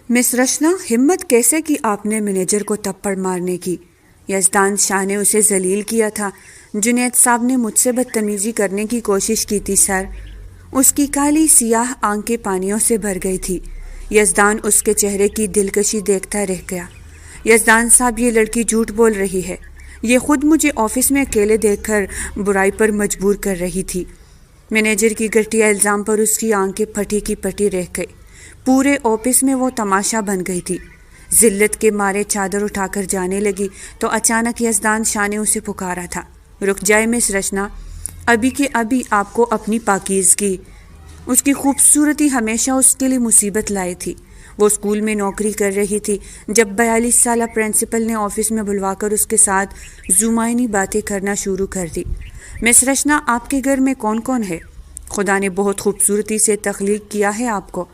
مس رشنا، ہمت کیسے کی آپ نے مینیجر کو تپڑ مارنے کی؟ یزدان شاہ نے اسے ذلیل کیا تھا۔ جنید صاحب نے مجھ سے بدتمیزی کرنے کی کوشش کی تھی سر۔ اس کی کالی سیاہ آنکھیں پانیوں سے بھر گئی تھی۔ یزدان اس کے چہرے کی دلکشی دیکھتا رہ گیا۔ یزدان صاحب، یہ لڑکی جھوٹ بول رہی ہے۔ یہ خود مجھے آفس میں اکیلے دیکھ کر برائی پر مجبور کر رہی تھی۔ مینیجر کی گھٹیا الزام پر اس کی آنکھیں پھٹی کی پٹی رہ گئی۔ پورے آفس میں وہ تماشا بن گئی تھی۔ ذلت کے مارے چادر اٹھا کر جانے لگی تو اچانک یزدان شاہ نے اسے پکارا تھا۔ رک جائے مس رشنا، ابھی کے ابھی آپ کو اپنی پاکیزگی، اس کی خوبصورتی ہمیشہ اس کے لیے مصیبت لائی تھی۔ وہ اسکول میں نوکری کر رہی تھی جب 42 سالہ پرنسپل نے آفس میں بلوا کر اس کے ساتھ زمائنی باتیں کرنا شروع کر دی۔ مس رشنا، آپ کے گھر میں کون کون ہے؟ خدا نے بہت خوبصورتی سے تخلیق کیا ہے آپ کو۔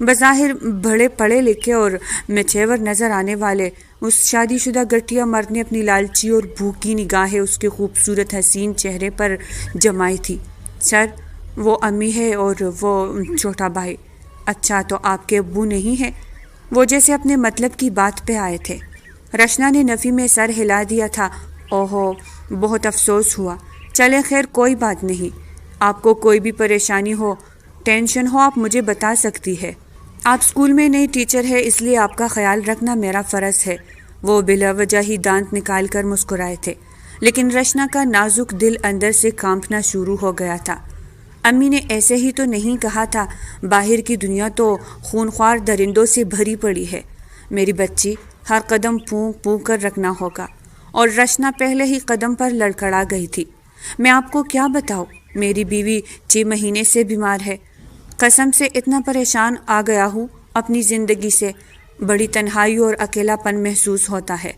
بظاہر بڑے پڑھے لکھے اور میچور نظر آنے والے اس شادی شدہ گٹھیا مرد نے اپنی لالچی اور بھوکی نگاہیں اس کے خوبصورت حسین چہرے پر جمائی تھی۔ سر، وہ امی ہے اور وہ چھوٹا بھائی۔ اچھا، تو آپ کے ابو نہیں ہیں؟ وہ جیسے اپنے مطلب کی بات پہ آئے تھے۔ رشنا نے نفی میں سر ہلا دیا تھا۔ اوہو، بہت افسوس ہوا۔ چلے خیر، کوئی بات نہیں۔ آپ کو کوئی بھی پریشانی ہو، ٹینشن ہو، آپ مجھے بتا سکتی ہے۔ آپ اسکول میں نئی ٹیچر ہے، اس لیے آپ کا خیال رکھنا میرا فرض ہے۔ وہ بلا وجہ ہی دانت نکال کر مسکرائے تھے، لیکن رشنا کا نازک دل اندر سے کانپنا شروع ہو گیا تھا۔ امی نے ایسے ہی تو نہیں کہا تھا، باہر کی دنیا تو خونخوار درندوں سے بھری پڑی ہے۔ میری بچی، ہر قدم پھونک پھونک کر رکھنا ہوگا۔ اور رشنا پہلے ہی قدم پر لڑکھڑا گئی تھی۔ میں آپ کو کیا بتاؤں، میری بیوی 6 مہینے سے بیمار ہے۔ قسم سے اتنا پریشان آ گیا ہوں اپنی زندگی سے، بڑی تنہائی اور اکیلا پن محسوس ہوتا ہے۔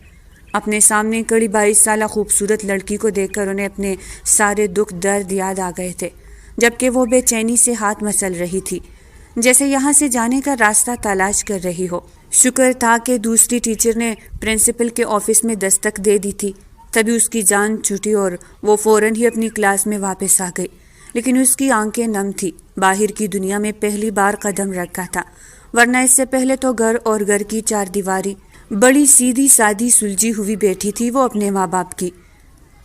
اپنے سامنے کڑی 22 سالہ خوبصورت لڑکی کو دیکھ کر انہیں اپنے سارے دکھ درد یاد آ گئے تھے، جبکہ وہ بے چینی سے ہاتھ مسل رہی تھی، جیسے یہاں سے جانے کا راستہ تلاش کر رہی ہو۔ شکر تھا کہ دوسری ٹیچر نے پرنسپل کے آفس میں دستک دے دی تھی، تبھی اس کی جان چھٹی اور وہ فوراً ہی اپنی کلاس میں واپس آ گئی۔ لیکن اس کی آنکھیں نم تھی، باہر کی دنیا میں پہلی بار قدم رکھا تھا، ورنہ اس سے پہلے تو گھر اور گھر کی 4 دیواری، بڑی سیدھی سادی سلجھی ہوئی بیٹی تھی وہ اپنے ماں باپ کی،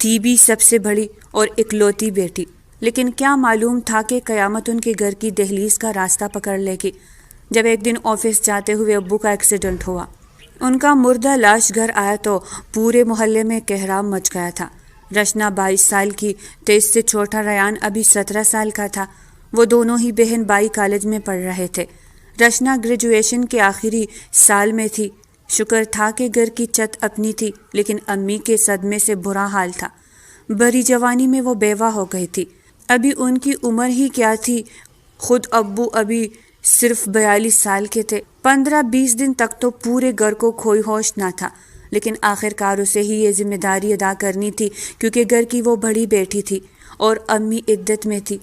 تھی بھی سب سے بڑی اور اکلوتی بیٹی۔ لیکن کیا معلوم تھا کہ قیامت ان کے گھر کی دہلیز کا راستہ پکڑ لے گی، جب ایک دن آفس جاتے ہوئے ابو کا ایکسیڈنٹ ہوا۔ ان کا مردہ لاش گھر آیا تو پورے محلے میں کہرام مچ گیا تھا۔ رشنا 22 سال کی تو اس سے چھوٹا ریان ابھی 17 سال کا تھا۔ وہ دونوں ہی بہن بھائی کالج میں پڑھ رہے تھے۔ رشنا گریجویشن کے آخری سال میں تھی۔ شکر تھا کہ گھر کی چھت اپنی تھی، لیکن امی کے صدمے سے برا حال تھا۔ بڑی جوانی میں وہ بیوہ ہو گئی تھی۔ ابھی ان کی عمر ہی کیا تھی، خود ابو ابھی صرف 42 سال کے تھے۔ 15-20 دن تک تو پورے گھر کو کوئی ہوش نہ تھا، لیکن آخر کار اسے ہی یہ ذمہ داری ادا کرنی تھی، کیونکہ گھر کی وہ بڑی بیٹی تھی اور امی عدت میں تھی۔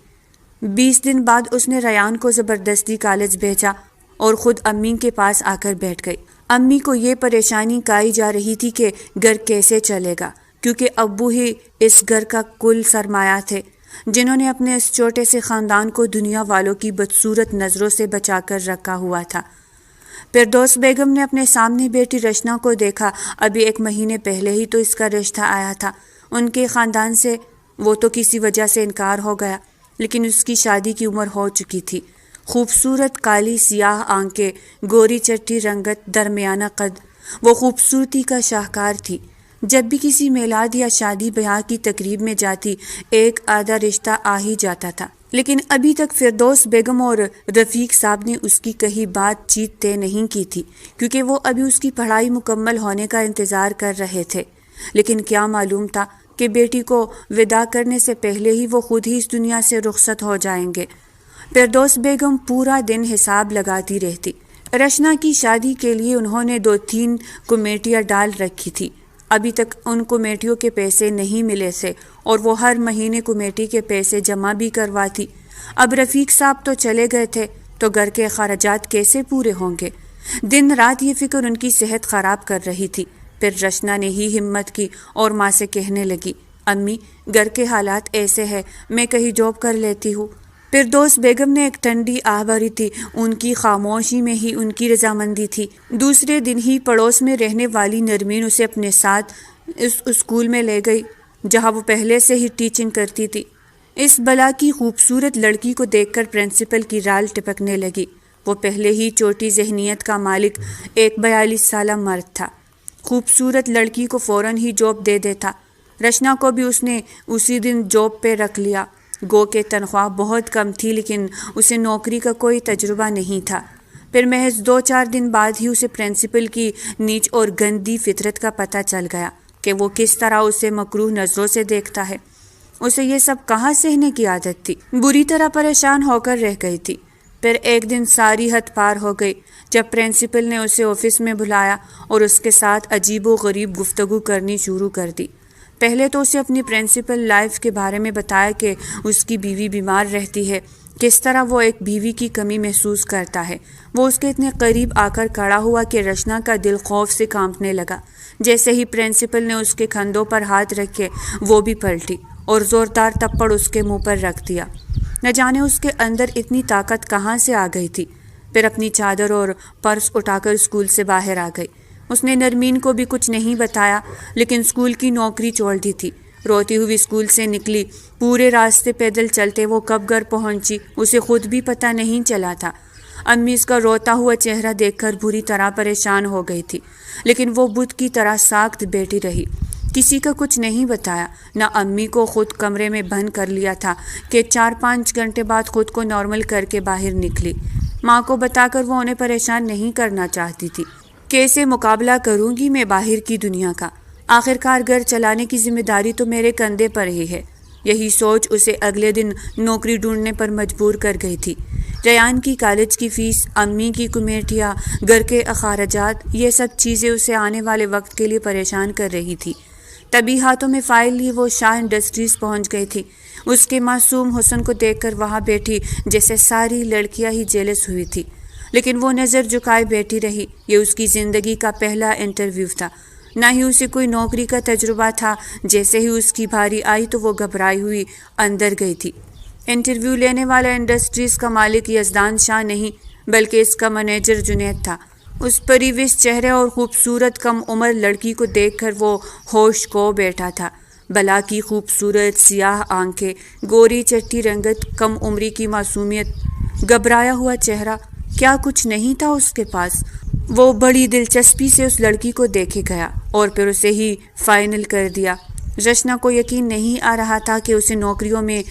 20 دن بعد اس نے ریان کو زبردستی کالج بھیجا اور خود امی کے پاس آ کر بیٹھ گئی۔ امی کو یہ پریشانی کائی جا رہی تھی کہ گھر کیسے چلے گا، کیونکہ ابو ہی اس گھر کا کل سرمایہ تھے، جنہوں نے اپنے اس چھوٹے سے خاندان کو دنیا والوں کی بدصورت نظروں سے بچا کر رکھا ہوا تھا۔ فردوس بیگم نے اپنے سامنے بیٹی رشنا کو دیکھا۔ ابھی 1 مہینے پہلے ہی تو اس کا رشتہ آیا تھا ان کے خاندان سے، وہ تو کسی وجہ سے انکار ہو گیا، لیکن اس کی شادی کی عمر ہو چکی تھی۔ خوبصورت کالی سیاہ آنکھیں، گوری چٹی رنگت، درمیانہ قد، وہ خوبصورتی کا شاہکار تھی۔ جب بھی کسی میلاد یا شادی بیاہ کی تقریب میں جاتی، ایک آدھا رشتہ آ ہی جاتا تھا، لیکن ابھی تک فردوس بیگم اور رفیق صاحب نے اس کی کہیں بات چیت طے نہیں کی تھی، کیونکہ وہ ابھی اس کی پڑھائی مکمل ہونے کا انتظار کر رہے تھے۔ لیکن کیا معلوم تھا کہ بیٹی کو وداع کرنے سے پہلے ہی وہ خود ہی اس دنیا سے رخصت ہو جائیں گے۔ فردوس بیگم پورا دن حساب لگاتی رہتی۔ رشنا کی شادی کے لیے انہوں نے 2-3 کمیٹیاں ڈال رکھی تھی۔ ابھی تک ان کمیٹیوں کے پیسے نہیں ملے تھے اور وہ ہر مہینے کمیٹی کے پیسے جمع بھی کرواتی۔ اب رفیق صاحب تو چلے گئے تھے تو گھر کے اخراجات کیسے پورے ہوں گے؟ دن رات یہ فکر ان کی صحت خراب کر رہی تھی۔ پھر رشنا نے ہی ہمت کی اور ماں سے کہنے لگی، امی، گھر کے حالات ایسے ہیں، میں کہیں جاب کر لیتی ہوں۔ فردوس بیگم نے ایک ٹھنڈی آہ بھری تھی، ان کی خاموشی میں ہی ان کی رضامندی تھی۔ دوسرے دن ہی پڑوس میں رہنے والی نرمین اسے اپنے ساتھ اس اسکول میں لے گئی جہاں وہ پہلے سے ہی ٹیچنگ کرتی تھی۔ اس بلا کی خوبصورت لڑکی کو دیکھ کر پرنسپل کی رال ٹپکنے لگی۔ وہ پہلے ہی چھوٹی ذہنیت کا مالک ایک 42 سالہ مرد تھا۔ خوبصورت لڑکی کو فوراً ہی جاب دے دیتا۔ رشنا کو بھی اس نے اسی دن جاب پہ رکھ لیا۔ گو کہ تنخواہ بہت کم تھی لیکن اسے نوکری کا کوئی تجربہ نہیں تھا۔ پھر محض 2-4 دن بعد ہی اسے پرنسپل کی نیچ اور گندی فطرت کا پتہ چل گیا کہ وہ کس طرح اسے مکروہ نظروں سے دیکھتا ہے۔ اسے یہ سب کہاں سہنے کی عادت تھی؟ بری طرح پریشان ہو کر رہ گئی تھی۔ پھر ایک دن ساری حد پار ہو گئی جب پرنسپل نے اسے آفس میں بلایا اور اس کے ساتھ عجیب و غریب گفتگو کرنی شروع کر دی۔ پہلے تو اسے اپنی پرنسپل لائف کے بارے میں بتایا کہ اس کی بیوی بیمار رہتی ہے، کس طرح وہ ایک بیوی کی کمی محسوس کرتا ہے۔ وہ اس کے اتنے قریب آ کر کھڑا ہوا کہ رشنا کا دل خوف سے کانپنے لگا۔ جیسے ہی پرنسپل نے اس کے کندھوں پر ہاتھ رکھے وہ بھی پلٹی اور زوردار تپڑ اس کے منہ پر رکھ دیا۔ نہ جانے اس کے اندر اتنی طاقت کہاں سے آ گئی تھی۔ پھر اپنی چادر اور پرس اٹھا کر اسکول سے باہر آ گئی۔ اس نے نرمین کو بھی کچھ نہیں بتایا لیکن اسکول کی نوکری چھوڑ دی تھی۔ روتی ہوئی اسکول سے نکلی، پورے راستے پیدل چلتے وہ کب گھر پہنچی اسے خود بھی پتہ نہیں چلا تھا۔ امی اس کا روتا ہوا چہرہ دیکھ کر بری طرح پریشان ہو گئی تھی لیکن وہ بت کی طرح ساکت بیٹھی رہی۔ کسی کا کچھ نہیں بتایا، نہ امی کو خود کمرے میں بند کر لیا تھا کہ 4-5 گھنٹے بعد خود کو نارمل کر کے باہر نکلی۔ ماں کو بتا کر وہ انہیں پریشان نہیں کرنا چاہتی تھی۔ کیسے مقابلہ کروں گی میں باہر کی دنیا کا؟ آخرکار گھر چلانے کی ذمہ داری تو میرے کندھے پر ہی ہے۔ یہی سوچ اسے اگلے دن نوکری ڈھونڈنے پر مجبور کر گئی تھی۔ ریان کی کالج کی فیس، امی کی کمیٹیاں، گھر کے اخراجات، یہ سب چیزیں اسے آنے والے وقت کے لیے پریشان کر رہی تھی۔ تبھی ہاتھوں میں فائل لی وہ شاہ انڈسٹریز پہنچ گئی تھی۔ اس کے معصوم حسن کو دیکھ کر وہاں بیٹھی جیسے ساری لڑکیاں ہی جیلس ہوئی تھی، لیکن وہ نظر جھکائے بیٹھی رہی۔ یہ اس کی زندگی کا پہلا انٹرویو تھا، نہ ہی اسے کوئی نوکری کا تجربہ تھا۔ جیسے ہی اس کی باری آئی تو وہ گھبرائی ہوئی اندر گئی تھی۔ انٹرویو لینے والا انڈسٹریز کا مالک یزدان شاہ نہیں بلکہ اس کا مینیجر جنید تھا۔ اس پریوش چہرے اور خوبصورت کم عمر لڑکی کو دیکھ کر وہ ہوش کھو بیٹھا تھا۔ بلا کی خوبصورت سیاہ آنکھیں، گوری چٹی رنگت، کم عمری کی معصومیت، گھبرایا ہوا چہرہ، کیا کچھ نہیں تھا اس کے پاس؟ وہ بڑی دلچسپی سے اس لڑکی کو دیکھے گیا اور پھر اسے ہی فائنل کر دیا۔ رشنا کو یقین نہیں آ رہا تھا کہ اسے نوکریوں میں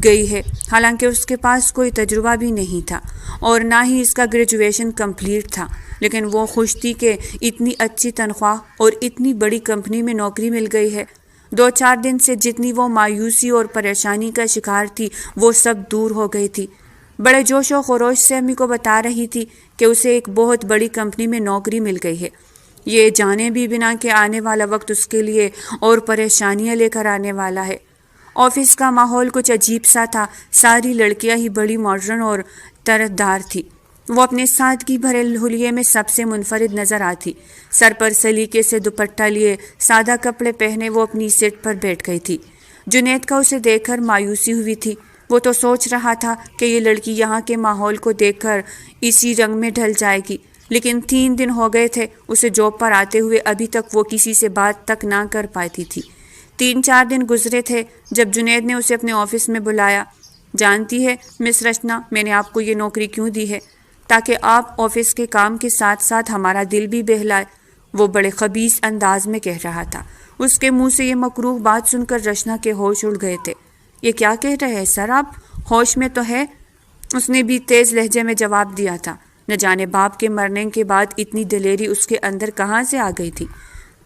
گئی ہے، حالانکہ اس کے پاس کوئی تجربہ بھی نہیں تھا اور نہ ہی اس کا گریجویشن کمپلیٹ تھا، لیکن وہ خوش تھی کہ اتنی اچھی تنخواہ اور اتنی بڑی کمپنی میں نوکری مل گئی ہے۔ 2-4 دن سے جتنی وہ مایوسی اور پریشانی کا شکار تھی وہ سب دور ہو گئی تھی۔ بڑے جوش و خروش سے امی کو بتا رہی تھی کہ اسے ایک بہت بڑی کمپنی میں نوکری مل گئی ہے، یہ جانے بھی بنا کہ آنے والا وقت اس کے لیے اور پریشانیاں لے کر آنے والا ہے۔ آفس کا ماحول کچھ عجیب سا تھا، ساری لڑکیاں ہی بڑی ماڈرن اور طرزدار تھی۔ وہ اپنے سادگی بھرے حلیے میں سب سے منفرد نظر آتی۔ سر پر سلیقے سے دوپٹہ لیے سادہ کپڑے پہنے وہ اپنی سیٹ پر بیٹھ گئی تھی۔ جنید کا اسے دیکھ کر مایوسی ہوئی تھی۔ وہ تو سوچ رہا تھا کہ یہ لڑکی یہاں کے ماحول کو دیکھ کر اسی رنگ میں ڈھل جائے گی، لیکن 3 دن ہو گئے تھے اسے جاب پر آتے ہوئے، ابھی تک وہ کسی سے بات تک نہ کر پاتی تھی۔ 3-4 دن گزرے تھے جب جنید نے اسے اپنے آفس میں بلایا۔ جانتی ہے مس رشنا، میں نے آپ کو یہ نوکری کیوں دی ہے؟ تاکہ آپ آفس کے کام کے ساتھ ساتھ ہمارا دل بھی بہلائے، وہ بڑے خبیث انداز میں کہہ رہا تھا۔ اس کے منہ سے یہ مکروہ بات سن کر رشنا کے ہوش اڑ گئے تھے۔ یہ کیا کہہ رہے ہیں سر آپ؟ ہوش میں تو ہے؟ اس نے بھی تیز لہجے میں جواب دیا تھا۔ نہ جانے باپ کے مرنے کے بعد اتنی دلیری اس کے اندر کہاں سے آ گئی تھی۔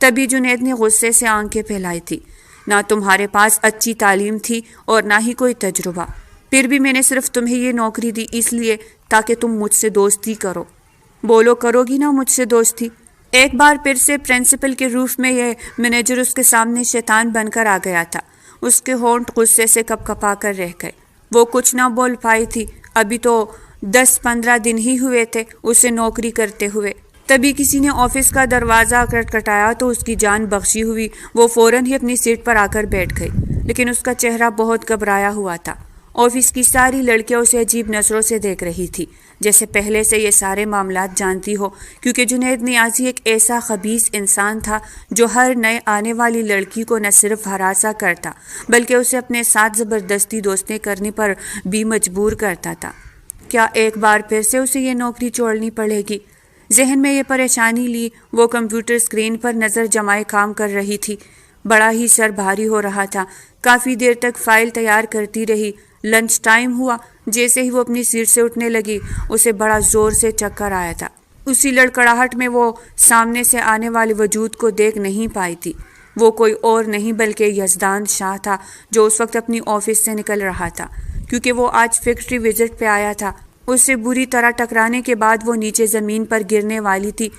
تبھی جنید نے غصے سے آنکھیں پھیلائی تھی۔ نہ تمہارے پاس اچھی تعلیم تھی اور نہ ہی کوئی تجربہ، پھر بھی میں نے صرف تمہیں یہ نوکری دی اس لیے تاکہ تم مجھ سے دوستی کرو۔ بولو کرو گی نا مجھ سے دوستی؟ ایک بار پھر سے پرنسپل کے روف میں یہ مینیجر اس کے سامنے شیطان بن کر آ گیا تھا۔ اس کے ہونٹ غصے سے کپ کپا کر رہ گئے۔ وہ کچھ نہ بول پائی تھی، ابھی تو 10-15 دن ہی ہوئے تھے اسے نوکری کرتے ہوئے۔ تبھی کسی نے آفس کا دروازہ کھٹکھٹایا تو اس کی جان بخشی ہوئی۔ وہ فوراً ہی اپنی سیٹ پر آ کر بیٹھ گئی، لیکن اس کا چہرہ بہت گھبرایا ہوا تھا آفس کی ساری لڑکیاں اسے عجیب نظروں سے دیکھ رہی تھی، جیسے پہلے سے یہ سارے معاملات جانتی ہو، کیونکہ جنید نیازی ایک ایسا خبیث انسان تھا جو ہر نئے آنے والی لڑکی کو نہ صرف ہراسا کرتا بلکہ اسے اپنے ساتھ زبردستی دوستیں کرنے پر بھی مجبور کرتا تھا۔ کیا ایک بار پھر سے اسے یہ نوکری چھوڑنی پڑے گی؟ ذہن میں یہ پریشانی لی وہ کمپیوٹر اسکرین پر نظر جمائے کام کر رہی تھی۔ بڑا ہی سر بھاری ہو رہا تھا۔ کافی دیر تک فائل تیار کرتی رہی۔ لنچ ٹائم ہوا۔ جیسے ہی وہ اپنی سیٹ سے اٹھنے لگی اسے بڑا زور سے چکر آیا تھا۔ اسی لڑکڑاہٹ میں وہ سامنے سے آنے والے وجود کو دیکھ نہیں پائی تھی۔ وہ کوئی اور نہیں بلکہ یزدان شاہ تھا جو اس وقت اپنی آفس سے نکل رہا تھا، کیونکہ وہ آج فیکٹری وزٹ پہ آیا تھا۔ اس سے بری طرح ٹکرانے کے بعد وہ نیچے زمین پر گرنے والی تھی،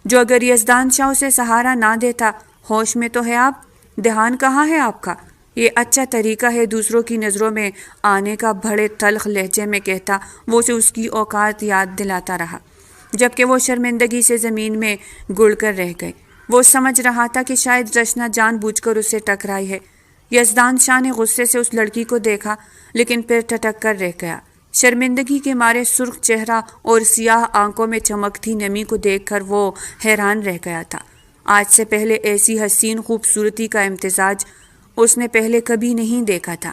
جو اگر یزدان شاہ اسے سہارا نہ دیتا۔ ہوش میں تو ہے آپ؟ دھیان کہاں ہے آپ کا؟ یہ اچھا طریقہ ہے دوسروں کی نظروں میں آنے کا، بڑے تلخ لہجے میں کہتا وہ اسے اس کی اوقات یاد دلاتا رہا، جبکہ وہ شرمندگی سے زمین میں گڑ کر رہ گئے۔ وہ سمجھ رہا تھا کہ شاید رشنا جان بوجھ کر اسے ٹکرائی ہے۔ یزدان شاہ نے غصے سے اس لڑکی کو دیکھا لیکن پھر ٹھٹک کر رہ گیا۔ شرمندگی کے مارے سرخ چہرہ اور سیاہ آنکھوں میں چمکتی نمی کو دیکھ کر وہ حیران رہ گیا تھا۔ آج سے پہلے ایسی حسین خوبصورتی کا امتزاج اس نے پہلے کبھی نہیں دیکھا تھا۔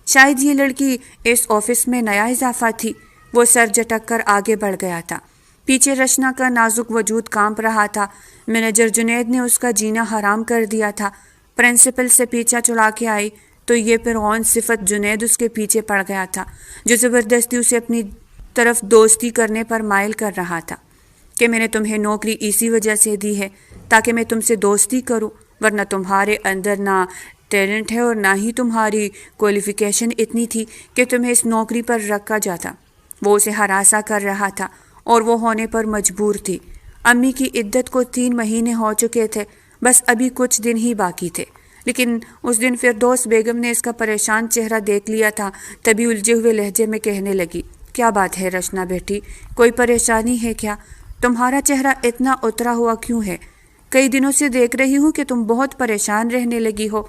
شاید یہ لڑکی اس آفس میں نیا اضافہ تھی۔ وہ سر جھٹک کر آگے بڑھ گیا تھا۔ پیچھے رشنا کا نازک وجود کانپ رہا تھا۔ مینیجر جنید نے اس کا جینا حرام کر دیا تھا۔ پرنسپل سے پیچھا چھڑا کے آئی تو یہ فرعون صفت جنید اس کے پیچھے پڑ گیا تھا، جو زبردستی اسے اپنی طرف دوستی کرنے پر مائل کر رہا تھا کہ میں نے تمہیں نوکری اسی وجہ سے دی ہے تاکہ میں تم سے دوستی کروں، ورنہ تمہارے اندر نہ ٹیلنٹ ہے اور نہ ہی تمہاری کوالیفیکیشن اتنی تھی کہ تمہیں اس نوکری پر رکھا جاتا۔ وہ اسے ہراساں کر رہا تھا اور وہ ہونے پر مجبور تھی۔ امی کی عدت کو 3 مہینے ہو چکے تھے، بس ابھی کچھ دن ہی باقی تھے، لیکن اس دن فردوس بیگم نے اس کا پریشان چہرہ دیکھ لیا تھا۔ تبھی الجھے ہوئے لہجے میں کہنے لگی، کیا بات ہے رشنا بیٹی، کوئی پریشانی ہے کیا؟ تمہارا چہرہ اتنا اترا ہوا کیوں ہے؟ کئی دنوں سے دیکھ رہی ہوں کہ تم بہت پریشان رہنے لگی ہو۔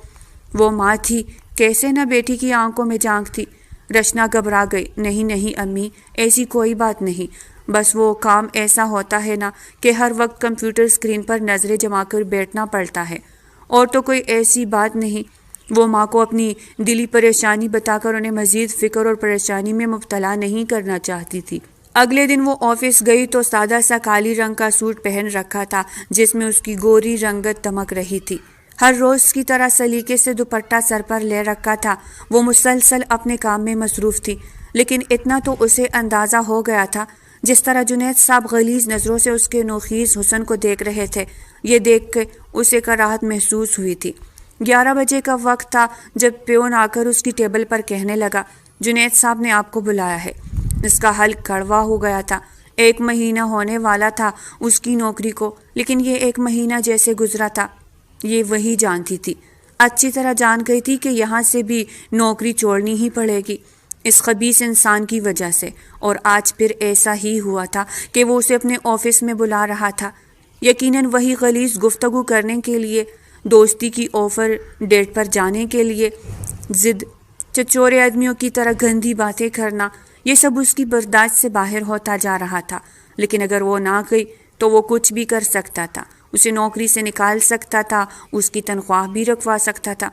وہ ماں تھی، کیسے نہ بیٹی کی آنکھوں میں جھانک تھی۔ رشنا گھبرا گئی، نہیں نہیں امی، ایسی کوئی بات نہیں، بس وہ کام ایسا ہوتا ہے نا کہ ہر وقت کمپیوٹر اسکرین پر نظریں جما کر بیٹھنا پڑتا ہے، اور تو کوئی ایسی بات نہیں۔ وہ ماں کو اپنی دلی پریشانی بتا کر انہیں مزید فکر اور پریشانی میں مبتلا نہیں کرنا چاہتی تھی۔ اگلے دن وہ آفس گئی تو سادہ سا کالی رنگ کا سوٹ پہن رکھا تھا جس میں اس کی گوری رنگت دمک رہی تھی۔ ہر روز کی طرح سلیقے سے دوپٹہ سر پر لے رکھا تھا۔ وہ مسلسل اپنے کام میں مصروف تھی، لیکن اتنا تو اسے اندازہ ہو گیا تھا جس طرح جنید صاحب غلیظ نظروں سے اس کے نوخیز حسن کو دیکھ رہے تھے، یہ دیکھ کے اسے کراہت محسوس ہوئی تھی۔ 11 بجے کا وقت تھا جب پیون آ کر اس کی ٹیبل پر کہنے لگا، جنید صاحب نے آپ کو بلایا ہے۔ اس کا حل کڑوا ہو گیا تھا۔ 1 مہینہ ہونے والا تھا اس کی نوکری کو، لیکن یہ 1 مہینہ جیسے گزرا تھا یہ وہی جانتی تھی، اچھی طرح جان گئی تھی کہ یہاں سے بھی نوکری چھوڑنی ہی پڑے گی اس خبیث انسان کی وجہ سے، اور آج پھر ایسا ہی ہوا تھا کہ وہ اسے اپنے آفس میں بلا رہا تھا، یقیناً وہی غلیظ گفتگو کرنے کے لیے، دوستی کی آفر ڈیٹ پر جانے کے لیے، ضد، چچورے آدمیوں کی طرح گندی باتیں کرنا، یہ سب اس کی برداشت سے باہر ہوتا جا رہا تھا۔ لیکن اگر وہ نہ گئی تو وہ کچھ بھی کر سکتا تھا، اسے نوکری سے نکال سکتا تھا، اس کی تنخواہ بھی رکھوا سکتا تھا۔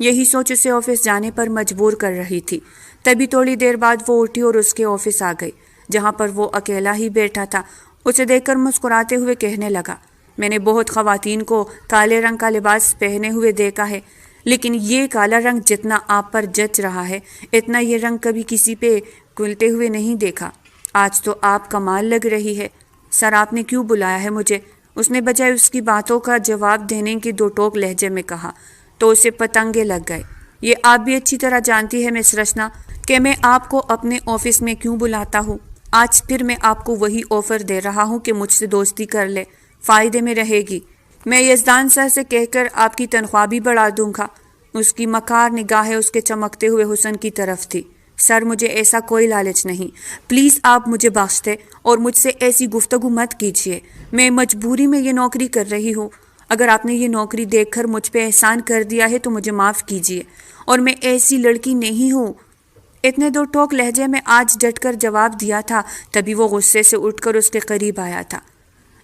یہی سوچ اسے آفس جانے پر مجبور کر رہی تھی۔ تبھی تھوڑی دیر بعد وہ اٹھی اور اس کے آفس آ گئی، جہاں پر وہ اکیلا ہی بیٹھا تھا۔ اسے دیکھ کر مسکراتے ہوئے کہنے لگا، میں نے بہت خواتین کو کالے رنگ کا لباس پہنے ہوئے دیکھا ہے، لیکن یہ کالا رنگ جتنا آپ پر جچ رہا ہے اتنا یہ رنگ کبھی کسی پہ کھلتے ہوئے نہیں دیکھا۔ آج تو آپ کمال لگ رہی ہے۔ سر آپ نے کیوں بلایا ہے مجھے؟ اس نے بجائے اس کی باتوں کا جواب دینے کی 2 ٹوک لہجے میں کہا تو اسے پتنگے لگ گئے۔ یہ آپ بھی اچھی طرح جانتی ہے مس رشنا کہ میں آپ کو اپنے آفس میں کیوں بلاتا ہوں۔ آج پھر میں آپ کو وہی آفر دے رہا ہوں کہ مجھ سے دوستی کر لے، فائدے میں رہے گی۔ میں یزدان سر سے کہہ کر آپ کی تنخواہ بھی بڑھا دوں گا۔ اس کی مکار نگاہیں اس کے چمکتے ہوئے حسن کی طرف تھی۔ سر مجھے ایسا کوئی لالچ نہیں، پلیز آپ مجھے بخش دیں اور مجھ سے ایسی گفتگو مت کیجیے۔ میں مجبوری میں یہ نوکری کر رہی ہوں۔ اگر آپ نے یہ نوکری دیکھ کر مجھ پہ احسان کر دیا ہے تو مجھے معاف کیجیے، اور میں ایسی لڑکی نہیں ہوں اتنے دو ٹوک لہجے میں آج ڈٹ کر جواب دیا تھا، تبھی وہ غصے سے اٹھ کر اس کے قریب آیا تھا۔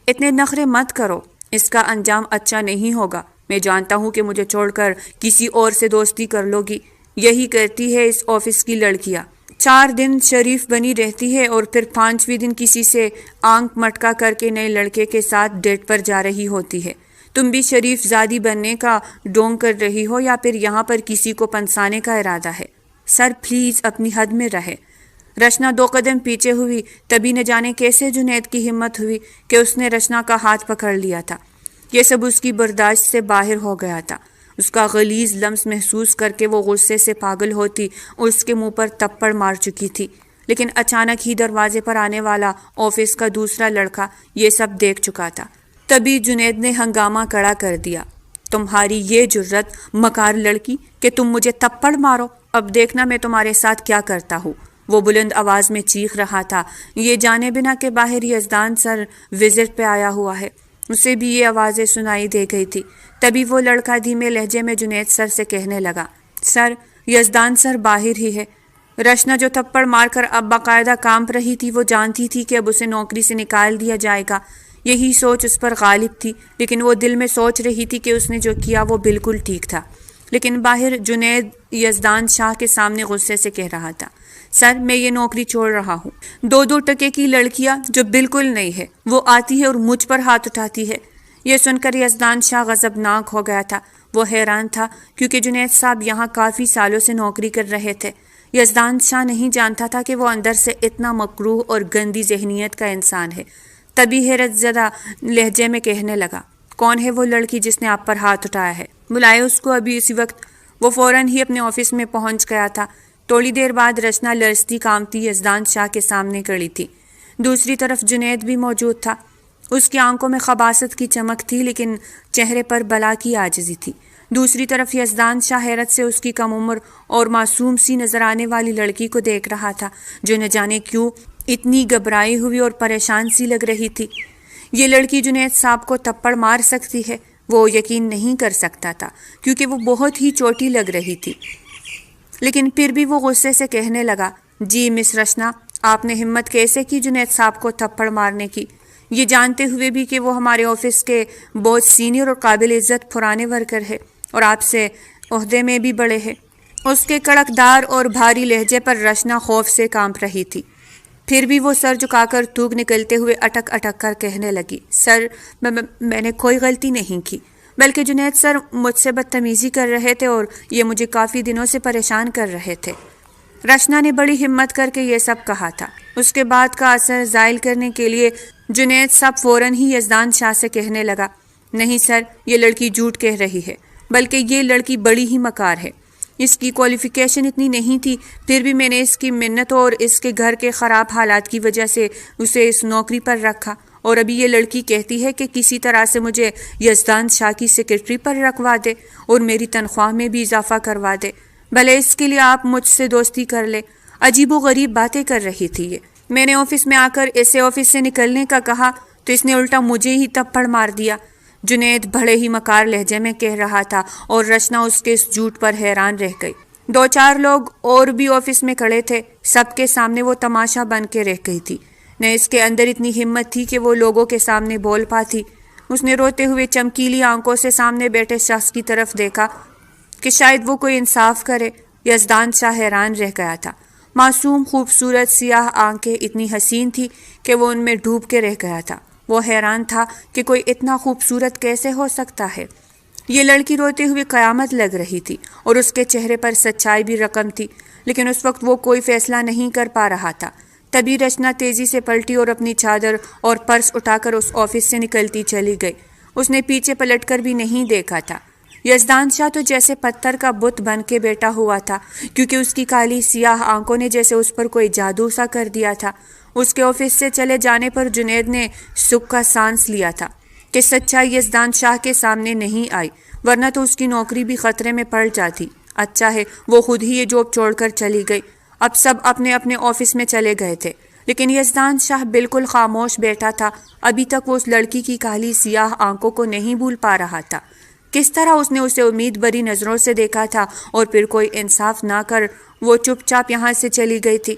اتنے نخرے مت کرو، اس کا انجام اچھا نہیں ہوگا۔ میں جانتا ہوں کہ مجھے چھوڑ کر کسی اور سے دوستی کر لو گی، یہی کرتی ہے اس آفس کی لڑکیاں۔ 4 دن شریف بنی رہتی ہے اور پھر 5ویں دن کسی سے آنکھ مٹکا کر کے نئے لڑکے کے ساتھ ڈیٹ پر جا رہی ہوتی ہے۔ تم بھی شریف زادی بننے کا ڈونگ کر رہی ہو یا پھر یہاں پر کسی کو پنسانے کا ارادہ ہے؟ سر پلیز اپنی حد میں رہے۔ رشنا 2 قدم پیچھے ہوئی، تبھی نہ جانے کیسے جنید کی ہمت ہوئی کہ اس نے رشنا کا ہاتھ پکڑ لیا تھا۔ یہ سب اس کی برداشت سے باہر ہو گیا تھا۔ اس کا غلیظ لمس محسوس کر کے وہ غصے سے پاگل ہوتی اس کے منہ پر تپڑ مار چکی تھی، لیکن اچانک ہی دروازے پر آنے والا آفس کا دوسرا لڑکا یہ سب دیکھ چکا تھا۔ تبھی جنید نے ہنگامہ کڑا کر دیا، تمہاری یہ جرت مکار لڑکی کہ تم مجھے تپڑ مارو، اب دیکھنا میں تمہارے ساتھ کیا کرتا ہوں۔ وہ بلند آواز میں چیخ رہا تھا، یہ جانے بنا کہ باہر یزدان سر وزٹ پہ آیا ہوا ہے۔ اسے بھی یہ آوازیں سنائی دے گئی تھی۔ تبھی وہ لڑکا دھیمے لہجے میں جنید سر سے کہنے لگا، سر یزدان سر باہر ہی ہے۔ رشنا جو تھپڑ مار کر اب باقاعدہ کانپ رہی تھی، وہ جانتی تھی کہ اب اسے نوکری سے نکال دیا جائے گا۔ یہی سوچ اس پر غالب تھی، لیکن وہ دل میں سوچ رہی تھی کہ اس نے جو کیا وہ بالکل ٹھیک تھا۔ لیکن باہر جنید یزدان شاہ کے سامنے غصے سے کہہ رہا تھا، سر میں یہ نوکری چھوڑ رہا ہوں۔ 2 ٹکے کی لڑکیاں جو بالکل نہیں ہے وہ آتی ہے اور مجھ پر ہاتھ اٹھاتی ہے۔ یہ سن کر یزدان شاہ غضبناک ہو گیا تھا۔ وہ حیران تھا کیونکہ جنید صاحب یہاں کافی سالوں سے نوکری کر رہے تھے۔ یزدان شاہ نہیں جانتا تھا کہ وہ اندر سے اتنا مکروہ اور گندی ذہنیت کا انسان ہے۔ تبھی حیرت زدہ لہجے میں کہنے لگا، کون ہے وہ لڑکی جس نے آپ پر ہاتھ اٹھایا ہے؟ بلائے اس کو ابھی اسی وقت۔ وہ فوراً ہی اپنے آفس میں پہنچ گیا تھا۔ تھوڑی دیر بعد رشنا لرزتی کانپتی یزدان شاہ کے سامنے کھڑی تھی۔ دوسری طرف جنید بھی موجود تھا۔ اس کی آنکھوں میں خباثت کی چمک تھی، لیکن چہرے پر بلا کی عاجزی تھی۔ دوسری طرف یزدان شاہ حیرت سے اس کی کم عمر اور معصوم سی نظر آنے والی لڑکی کو دیکھ رہا تھا، جو نہ جانے کیوں اتنی گھبرائی ہوئی اور پریشان سی لگ رہی تھی۔ یہ لڑکی جنید صاحب کو تپڑ مار سکتی ہے، وہ یقین نہیں کر سکتا تھا کیونکہ وہ بہت ہی چھوٹی لگ رہی تھی۔ لیکن پھر بھی وہ غصے سے کہنے لگا، جی مس رشنا، آپ نے ہمت کیسے کی جنید صاحب کو تھپڑ مارنے کی، یہ جانتے ہوئے بھی کہ وہ ہمارے آفس کے بہت سینئر اور قابل عزت پرانے ورکر ہے اور آپ سے عہدے میں بھی بڑے ہیں۔ اس کے کڑکدار اور بھاری لہجے پر رشنا خوف سے کانپ رہی تھی۔ پھر بھی وہ سر جھکا کر تھوک نکلتے ہوئے اٹک اٹک کر کہنے لگی، سر میں نے کوئی غلطی نہیں کی، بلکہ جنید سر مجھ سے بدتمیزی کر رہے تھے اور یہ مجھے کافی دنوں سے پریشان کر رہے تھے۔ رشنا نے بڑی ہمت کر کے یہ سب کہا تھا۔ اس کے بعد کا اثر زائل کرنے کے لیے جنید صاحب فوراً ہی یزدان شاہ سے کہنے لگا، نہیں سر، یہ لڑکی جھوٹ کہہ رہی ہے، بلکہ یہ لڑکی بڑی ہی مکار ہے۔ اس کی کوالیفیکیشن اتنی نہیں تھی، پھر بھی میں نے اس کی منتوں اور اس کے گھر کے خراب حالات کی وجہ سے اسے اس نوکری پر رکھا، اور ابھی یہ لڑکی کہتی ہے کہ کسی طرح سے مجھے یزدان شاہ کی سیکرٹری پر رکھوا دے اور میری تنخواہ میں بھی اضافہ کروا دے، بھلے اس کے لیے آپ مجھ سے دوستی کر لے۔ عجیب و غریب باتیں کر رہی تھی یہ۔ میں نے آفس میں آ کر اسے آفس سے نکلنے کا کہا تو اس نے الٹا مجھے ہی تپڑ مار دیا، جنید بڑے ہی مکار لہجے میں کہہ رہا تھا، اور رشنا اس کے اس جھوٹ پر حیران رہ گئی۔ 2-4 لوگ اور بھی آفس میں کھڑے تھے، سب کے سامنے وہ تماشا بن کے رہ گئی تھی۔ نہ اس کے اندر اتنی ہمت تھی کہ وہ لوگوں کے سامنے بول پاتی۔ اس نے روتے ہوئے چمکیلی آنکھوں سے سامنے بیٹھے شخص کی طرف دیکھا کہ شاید وہ کوئی انصاف کرے۔ یزدان شاہ حیران رہ گیا تھا۔ معصوم خوبصورت سیاہ آنکھیں اتنی حسین تھی کہ وہ ان میں ڈوب کے رہ گیا تھا۔ وہ حیران تھا کہ کوئی اتنا خوبصورت کیسے ہو سکتا ہے۔ یہ لڑکی روتے ہوئے قیامت لگ رہی تھی اور اس کے چہرے پر سچائی بھی رقم تھی، لیکن اس وقت وہ کوئی فیصلہ نہیں کر پا رہا تھا۔ تبھی رشنا تیزی سے پلٹی اور اپنی چادر اور پرس اٹھا کر اس آفس سے نکلتی چلی گئی۔ اس نے پیچھے پلٹ کر بھی نہیں دیکھا تھا۔ یزدان شاہ تو جیسے پتھر کا بت بن کے بیٹھا ہوا تھا، کیونکہ اس کی کالی سیاہ آنکھوں نے جیسے اس پر کوئی جادو سا کر دیا تھا۔ اس کے آفس سے چلے جانے پر جنید نے سکھ کا سانس لیا تھا کہ سچائی یزدان شاہ کے سامنے نہیں آئی، ورنہ تو اس کی نوکری بھی خطرے میں پڑ جاتی۔ اچھا ہے وہ خود ہی یہ جاب چھوڑ کر چلی گئی۔ اب سب اپنے اپنے آفس میں چلے گئے تھے، لیکن یزدان شاہ بالکل خاموش بیٹھا تھا۔ ابھی تک وہ اس لڑکی کی کالی سیاہ آنکھوں کو نہیں بھول پا رہا تھا۔ کس طرح اس نے اسے امید بری نظروں سے دیکھا تھا اور پھر کوئی انصاف نہ کر وہ چپ چاپ یہاں سے چلی گئی تھی۔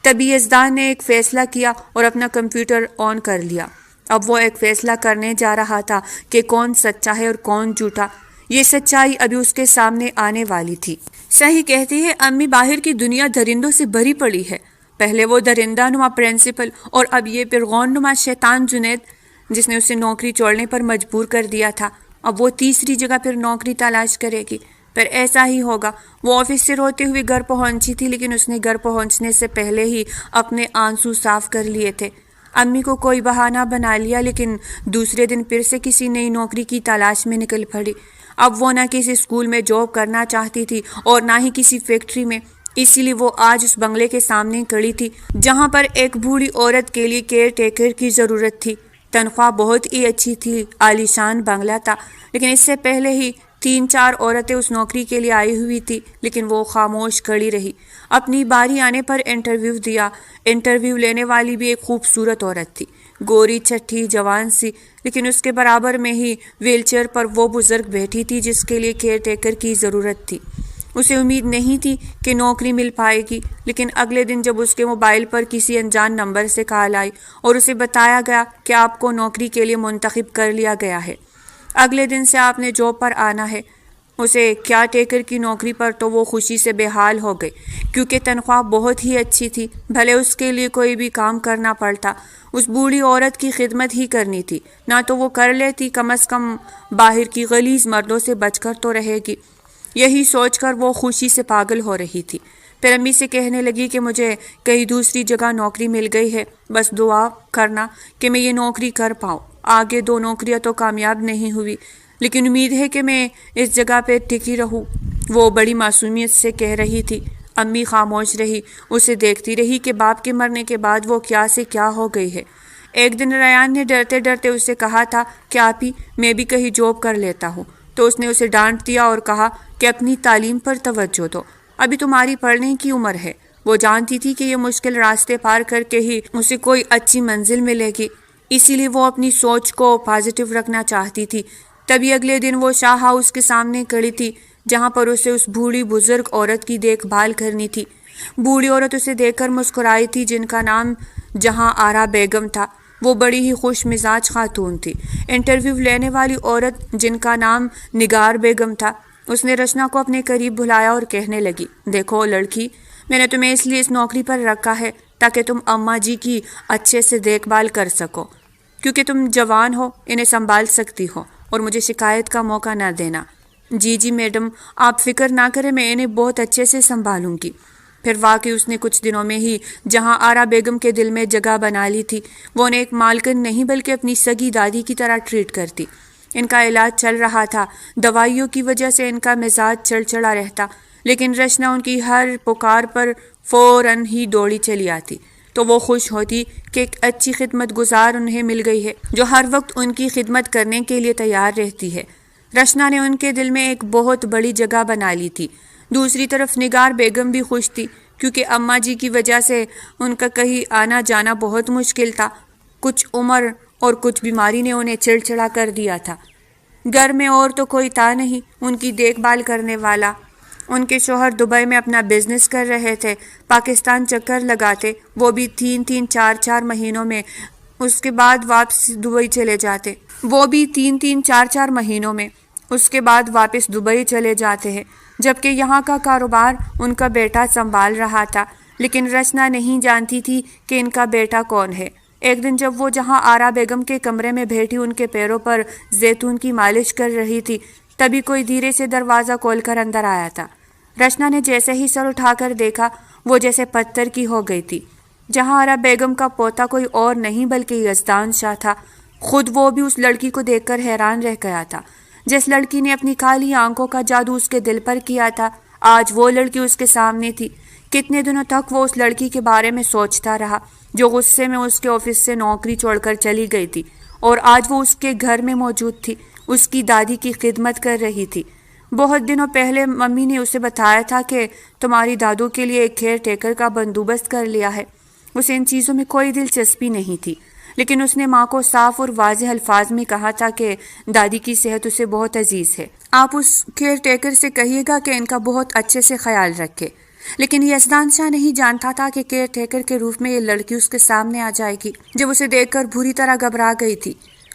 تبھی یزدان نے ایک فیصلہ کیا اور اپنا کمپیوٹر آن کر لیا۔ اب وہ ایک فیصلہ کرنے جا رہا تھا کہ کون سچا ہے اور کون جھوٹا۔ یہ سچائی ابھی اس کے سامنے آنے والی تھی۔ صحیح کہتی ہے امی، باہر کی دنیا درندوں سے بھری پڑی ہے۔ پہلے وہ درندہ نما پرنسپل اور اب یہ پرغون نما شیطان جنید جس نے اسے نوکری چھوڑنے پر مجبور کر دیا تھا، اب وہ تیسری جگہ پھر نوکری تلاش کرے گی۔ پھر ایسا ہی ہوگا۔ وہ آفس سے روتے ہوئے گھر پہنچی تھی، لیکن اس نے گھر پہنچنے سے پہلے ہی اپنے آنسو صاف کر لیے تھے۔ امی کو کوئی بہانہ بنا لیا، لیکن دوسرے دن پھر سے کسی نئی نوکری کی تلاش میں نکل پڑی۔ اب وہ نہ کسی اسکول میں جاب کرنا چاہتی تھی اور نہ ہی کسی فیکٹری میں، اسی لیے وہ آج اس بنگلے کے سامنے کھڑی تھی جہاں پر ایک بوڑھی عورت کے لیے کیئر ٹیکر کی ضرورت تھی۔ تنخواہ بہت ہی اچھی تھی، عالیشان بنگلہ تھا، لیکن اس سے پہلے ہی 3-4 عورتیں اس نوکری کے لیے آئی ہوئی تھی، لیکن وہ خاموش کھڑی رہی۔ اپنی باری آنے پر انٹرویو دیا۔ انٹرویو لینے والی بھی ایک خوبصورت عورت تھی، گوری چھٹی جوان سی، لیکن اس کے برابر میں ہی ویل چیئر پر وہ بزرگ بیٹھی تھی جس کے لیے کیئر ٹیکر کی ضرورت تھی۔ اسے امید نہیں تھی کہ نوکری مل پائے گی، لیکن اگلے دن جب اس کے موبائل پر کسی انجان نمبر سے کال آئی اور اسے بتایا گیا کہ آپ کو نوکری کے لیے منتخب کر لیا گیا ہے، اگلے دن سے آپ نے جاب پر آنا ہے، اسے کیا ٹیکر کی نوکری پر، تو وہ خوشی سے بے حال ہو گئی، کیونکہ تنخواہ بہت ہی اچھی تھی۔ بھلے اس کے لیے کوئی بھی کام کرنا پڑتا، اس بوڑھی عورت کی خدمت ہی کرنی تھی، نہ تو وہ کر لیتی، کم از کم باہر کی غلیظ مردوں سے بچ کر تو رہے گی۔ یہی سوچ کر وہ خوشی سے پاگل ہو رہی تھی۔ پھر امی سے کہنے لگی کہ مجھے کہیں دوسری جگہ نوکری مل گئی ہے، بس دعا کرنا کہ میں یہ نوکری کر پاؤں۔ آگے 2 نوکریاں تو کامیاب نہیں ہوئی، لیکن امید ہے کہ میں اس جگہ پہ ٹکی رہوں، وہ بڑی معصومیت سے کہہ رہی تھی۔ امی خاموش رہی، اسے دیکھتی رہی کہ باپ کے مرنے کے بعد وہ کیا سے کیا ہو گئی ہے۔ ایک دن ریان نے ڈرتے ڈرتے اسے کہا تھا کہ آپی میں بھی کہیں جاب کر لیتا ہوں، تو اس نے اسے ڈانٹ دیا اور کہا کہ اپنی تعلیم پر توجہ دو، ابھی تمہاری پڑھنے کی عمر ہے۔ وہ جانتی تھی کہ یہ مشکل راستے پار کر کے ہی اسے کوئی اچھی منزل ملے گی، اسی لیے وہ اپنی سوچ کو پازیٹیو رکھنا چاہتی تھی۔ تبھی اگلے دن وہ شاہ ہاؤس کے سامنے کھڑی تھی جہاں پر اسے اس بوڑھی بزرگ عورت کی دیکھ بھال کرنی تھی۔ بوڑھی عورت اسے دیکھ کر مسکرائی تھی، جن کا نام جہاں آرا بیگم تھا۔ وہ بڑی ہی خوش مزاج خاتون تھی۔ انٹرویو لینے والی عورت جن کا نام نگار بیگم تھا، اس نے رچنا کو اپنے قریب بلایا اور کہنے لگی، دیکھو لڑکی، میں نے تمہیں اس لیے اس نوکری پر رکھا ہے تاکہ تم اماں جی کی اچھے سے دیکھ بھال کر سکو، کیونکہ تم جوان ہو، انہیں سنبھال سکتی ہو، اور مجھے شکایت کا موقع نہ دینا۔ جی میڈم، آپ فکر نہ کریں، میں انہیں بہت اچھے سے سنبھالوں گی۔ پھر واقعی اس نے کچھ دنوں میں ہی جہاں آرا بیگم کے دل میں جگہ بنا لی تھی۔ وہ انہیں ایک مالکن نہیں بلکہ اپنی سگی دادی کی طرح ٹریٹ کرتی۔ ان کا علاج چل رہا تھا، دوائیوں کی وجہ سے ان کا مزاج چڑچڑا رہتا، لیکن رچنا ان کی ہر پکار پر فوراً ہی دوڑی چلی آتی، تو وہ خوش ہوتی کہ ایک اچھی خدمت گزار انہیں مل گئی ہے جو ہر وقت ان کی خدمت کرنے کے لیے تیار رہتی ہے۔ رچنا نے ان کے دل میں ایک بہت بڑی جگہ بنا لی تھی۔ دوسری طرف نگار بیگم بھی خوش تھی، کیونکہ اماں جی کی وجہ سے ان کا کہیں آنا جانا بہت مشکل تھا۔ کچھ عمر اور کچھ بیماری نے انہیں چڑچڑا کر دیا تھا۔ گھر میں اور تو کوئی تھا نہیں ان کی دیکھ بھال کرنے والا۔ ان کے شوہر دبئی میں اپنا بزنس کر رہے تھے، پاکستان چکر لگاتے، وہ بھی 3-3 4-4 مہینوں میں، اس کے بعد واپس دبئی چلے جاتے، وہ بھی 3-3 4-4 مہینوں میں، اس کے بعد واپس دبئی چلے جاتے ہیں، جبکہ یہاں کا کاروبار ان کا بیٹا سنبھال رہا تھا، لیکن رچنا نہیں جانتی تھی کہ ان کا بیٹا کون ہے۔ ایک دن جب وہ جہاں آرا بیگم کے کمرے میں بیٹھی ان کے پیروں پر زیتون کی مالش کر رہی تھی، تبھی کوئی دھیرے سے دروازہ کھول کر اندر آیا تھا۔ رچنا نے جیسے ہی سر اٹھا کر دیکھا، وہ جیسے پتھر کی ہو گئی تھی۔ جہاں آرا بیگم کا پوتا کوئی اور نہیں بلکہ یزدان شاہ تھا۔ خود وہ بھی اس لڑکی کو دیکھ کر حیران رہ گیا تھا۔ جس لڑکی نے اپنی کالی آنکھوں کا جادو اس کے دل پر کیا تھا، آج وہ لڑکی اس کے سامنے تھی۔ کتنے دنوں تک وہ اس لڑکی کے بارے میں سوچتا رہا جو غصے میں اس کے آفس سے نوکری چھوڑ کر چلی گئی تھی، اور آج وہ اس کے گھر میں موجود تھی، اس کی دادی کی خدمت کر رہی تھی۔ بہت دنوں پہلے ممی نے اسے بتایا تھا کہ تمہاری دادو کے لیے ایک کیئر ٹیکر کا بندوبست کر لیا ہے۔ اسے ان چیزوں میں کوئی دلچسپی نہیں تھی، لیکن اس نے ماں کو صاف اور واضح الفاظ میں کہا تھا کہ دادی کی صحت اسے بہت عزیز ہے، آپ اس کیئر ٹیکر سے کہیے گا کہ ان کا بہت اچھے سے خیال رکھے۔ لیکن یزدان شاہ نہیں جانتا تھا کہ کیئر ٹیکر کے روپ میں یہ لڑکی اس کے سامنے آ جائے گی۔ جب اسے دیکھ کر بری طرح گھبرا گئی تھی،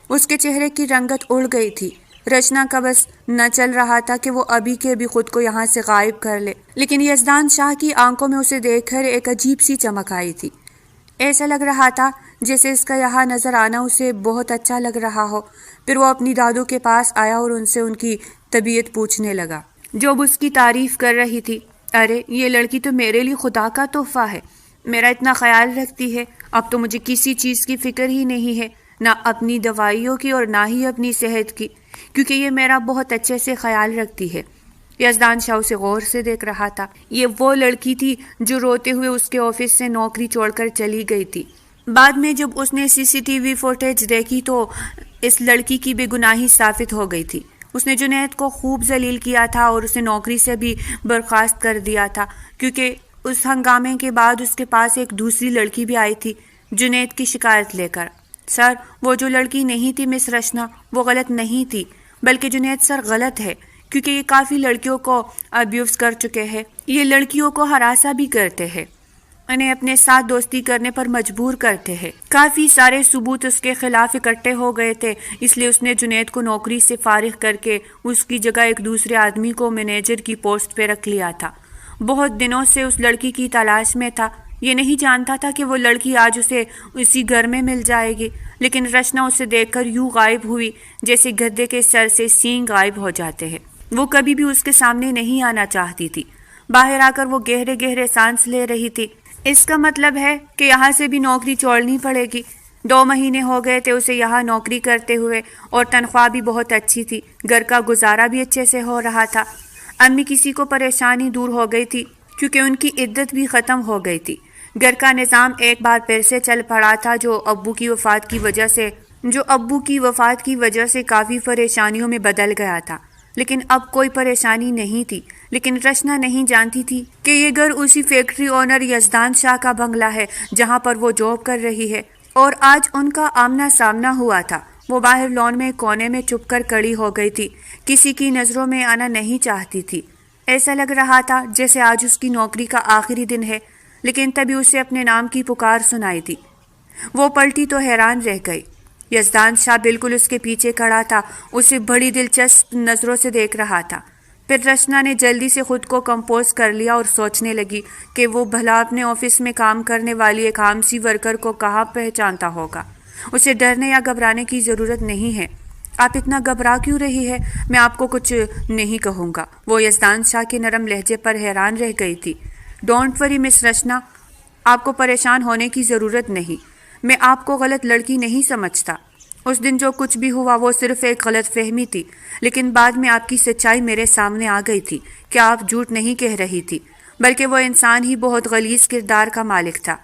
اس کے چہرے کی رنگت اڑ گئی تھی۔ رچنا کا بس نہ چل رہا تھا کہ وہ ابھی کے ابھی خود کو یہاں سے غائب کر لے، لیکن یزدان شاہ کی آنکھوں میں اسے دیکھ کر ایک عجیب سی چمک آئی تھی۔ ایسا لگ رہا تھا جیسے اس کا یہاں نظر آنا اسے بہت اچھا لگ رہا ہو۔ پھر وہ اپنی دادو کے پاس آیا اور ان سے ان کی طبیعت پوچھنے لگا، جو اب اس کی تعریف کر رہی تھی۔ ارے یہ لڑکی تو میرے لیے خدا کا تحفہ ہے، میرا اتنا خیال رکھتی ہے، اب تو مجھے کسی چیز کی فکر ہی نہیں ہے، نہ اپنی دوائیوں کی اور نہ ہی اپنی صحت کی، کیونکہ یہ میرا بہت اچھے سے خیال رکھتی ہے۔ یزدان شاہ اسے غور سے دیکھ رہا تھا۔ یہ وہ لڑکی تھی جو روتے ہوئے اس کے آفس سے نوکری چھوڑ کر چلی گئی تھی۔ بعد میں جب اس نے CCTV فوٹیج دیکھی تو اس لڑکی کی بے گناہی ثابت ہو گئی تھی۔ اس نے جنید کو خوب ذلیل کیا تھا اور اسے نوکری سے بھی برخاست کر دیا تھا، کیونکہ اس ہنگامے کے بعد اس کے پاس ایک دوسری لڑکی بھی آئی تھی جنید کی شکایت لے کر۔ سر، وہ جو لڑکی نہیں تھی مس رچنا، وہ غلط نہیں تھی، بلکہ جنید سر غلط ہے، کیونکہ یہ کافی لڑکیوں کو ابیوز کر چکے ہیں، یہ لڑکیوں کو ہراساں بھی کرتے ہیں، انہیں اپنے ساتھ دوستی کرنے پر مجبور کرتے ہیں۔ کافی سارے ثبوت اس کے خلاف اکٹھے ہو گئے تھے، اس لیے اس نے جنید کو نوکری سے فارغ کر کے اس کی جگہ ایک دوسرے آدمی کو مینیجر کی پوسٹ پہ رکھ لیا تھا۔ بہت دنوں سے اس لڑکی کی تلاش میں تھا، یہ نہیں جانتا تھا کہ وہ لڑکی آج اسے اسی گھر میں مل جائے گی، لیکن رچنا اسے دیکھ کر یوں غائب ہوئی جیسے گدھے کے سر سے سینگ غائب ہو جاتے ہیں۔ وہ کبھی بھی اس کے سامنے نہیں آنا چاہتی تھی۔ باہر آ کر وہ گہرے گہرے سانس لے رہی تھی۔ اس کا مطلب ہے کہ یہاں سے بھی نوکری چھوڑنی پڑے گی۔ 2 مہینے ہو گئے تھے اسے یہاں نوکری کرتے ہوئے، اور تنخواہ بھی بہت اچھی تھی، گھر کا گزارا بھی اچھے سے ہو رہا تھا۔ امی کسی کو پریشانی دور ہو گئی تھی، کیونکہ ان کی عدت بھی ختم ہو گئی تھی۔ گھر کا نظام ایک بار پھر سے چل پڑا تھا، جو ابو کی وفات کی وجہ سے کافی پریشانیوں میں بدل گیا تھا، لیکن اب کوئی پریشانی نہیں تھی۔ لیکن رچنا نہیں جانتی تھی کہ یہ گھر اسی فیکٹری اونر یزدان شاہ کا بنگلہ ہے جہاں پر وہ جاب کر رہی ہے، اور آج ان کا آمنا سامنا ہوا تھا۔ وہ باہر لان میں کونے میں چھپ کر کڑی ہو گئی تھی، کسی کی نظروں میں آنا نہیں چاہتی تھی۔ ایسا لگ رہا تھا جیسے آج اس کی نوکری کا آخری دن ہے، لیکن تبھی اسے اپنے نام کی پکار سنائی تھی۔ وہ پلٹی تو حیران رہ گئی۔ یزدان شاہ بالکل اس کے پیچھے کھڑا تھا، اسے بڑی دلچسپ نظروں سے دیکھ رہا تھا۔ پھر رچنا نے جلدی سے خود کو کمپوز کر لیا اور سوچنے لگی کہ وہ بھلا اپنے آفس میں کام کرنے والی ایک عام سی ورکر کو کہاں پہچانتا ہوگا۔ اسے ڈرنے یا گھبرانے کی ضرورت نہیں ہے۔ آپ اتنا گھبرا کیوں رہی ہے؟ میں آپ کو کچھ نہیں کہوں گا۔ وہ یزدان شاہ کے نرم لہجے پر حیران رہ گئی تھی۔ ڈونٹ وری مس رچنا، آپ کو پریشان ہونے کی ضرورت نہیں، میں آپ کو غلط لڑکی نہیں سمجھتا۔ اس دن جو کچھ بھی ہوا وہ صرف ایک غلط فہمی تھی، لیکن بعد میں آپ کی سچائی میرے سامنے آ گئی تھی کہ آپ جھوٹ نہیں کہہ رہی تھی، بلکہ وہ انسان ہی بہت غلیظ کردار کا مالک تھا۔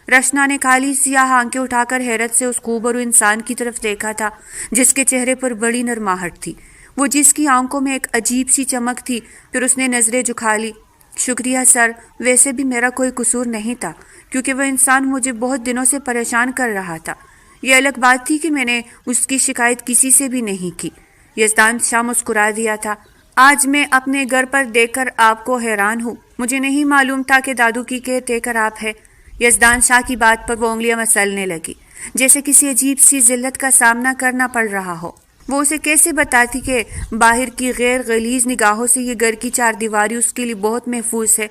رچنا نے کالی سیاہ آنکھیں اٹھا کر حیرت سے اس خوبصورت انسان کی طرف دیکھا تھا جس کے چہرے پر بڑی نرماہٹ تھی، وہ جس کی آنکھوں میں ایک عجیب سی چمک تھی۔ پھر اس نے نظریں جھکا لی۔ شکریہ سر، ویسے بھی میرا کوئی قصور نہیں تھا، کیونکہ وہ انسان مجھے بہت دنوں سے پریشان کر رہا تھا۔ یہ الگ بات تھی کہ میں نے اس کی شکایت کسی سے بھی نہیں کی۔ یزدان شاہ مسکرا دیا تھا۔ آج میں اپنے گھر پر دیکھ کر آپ کو حیران ہوں، مجھے نہیں معلوم تھا کہ دادو کی کیئر ٹیکر آپ ہے۔ یزدان شاہ کی بات پر وہ انگلیاں مسلنے لگی، جیسے کسی عجیب سی ذلت کا سامنا کرنا پڑ رہا ہو۔ وہ اسے کیسے بتاتی کہ باہر کی غیر غلیظ نگاہوں سے یہ گھر کی 4 دیواری اس کے لیے بہت محفوظ ہے۔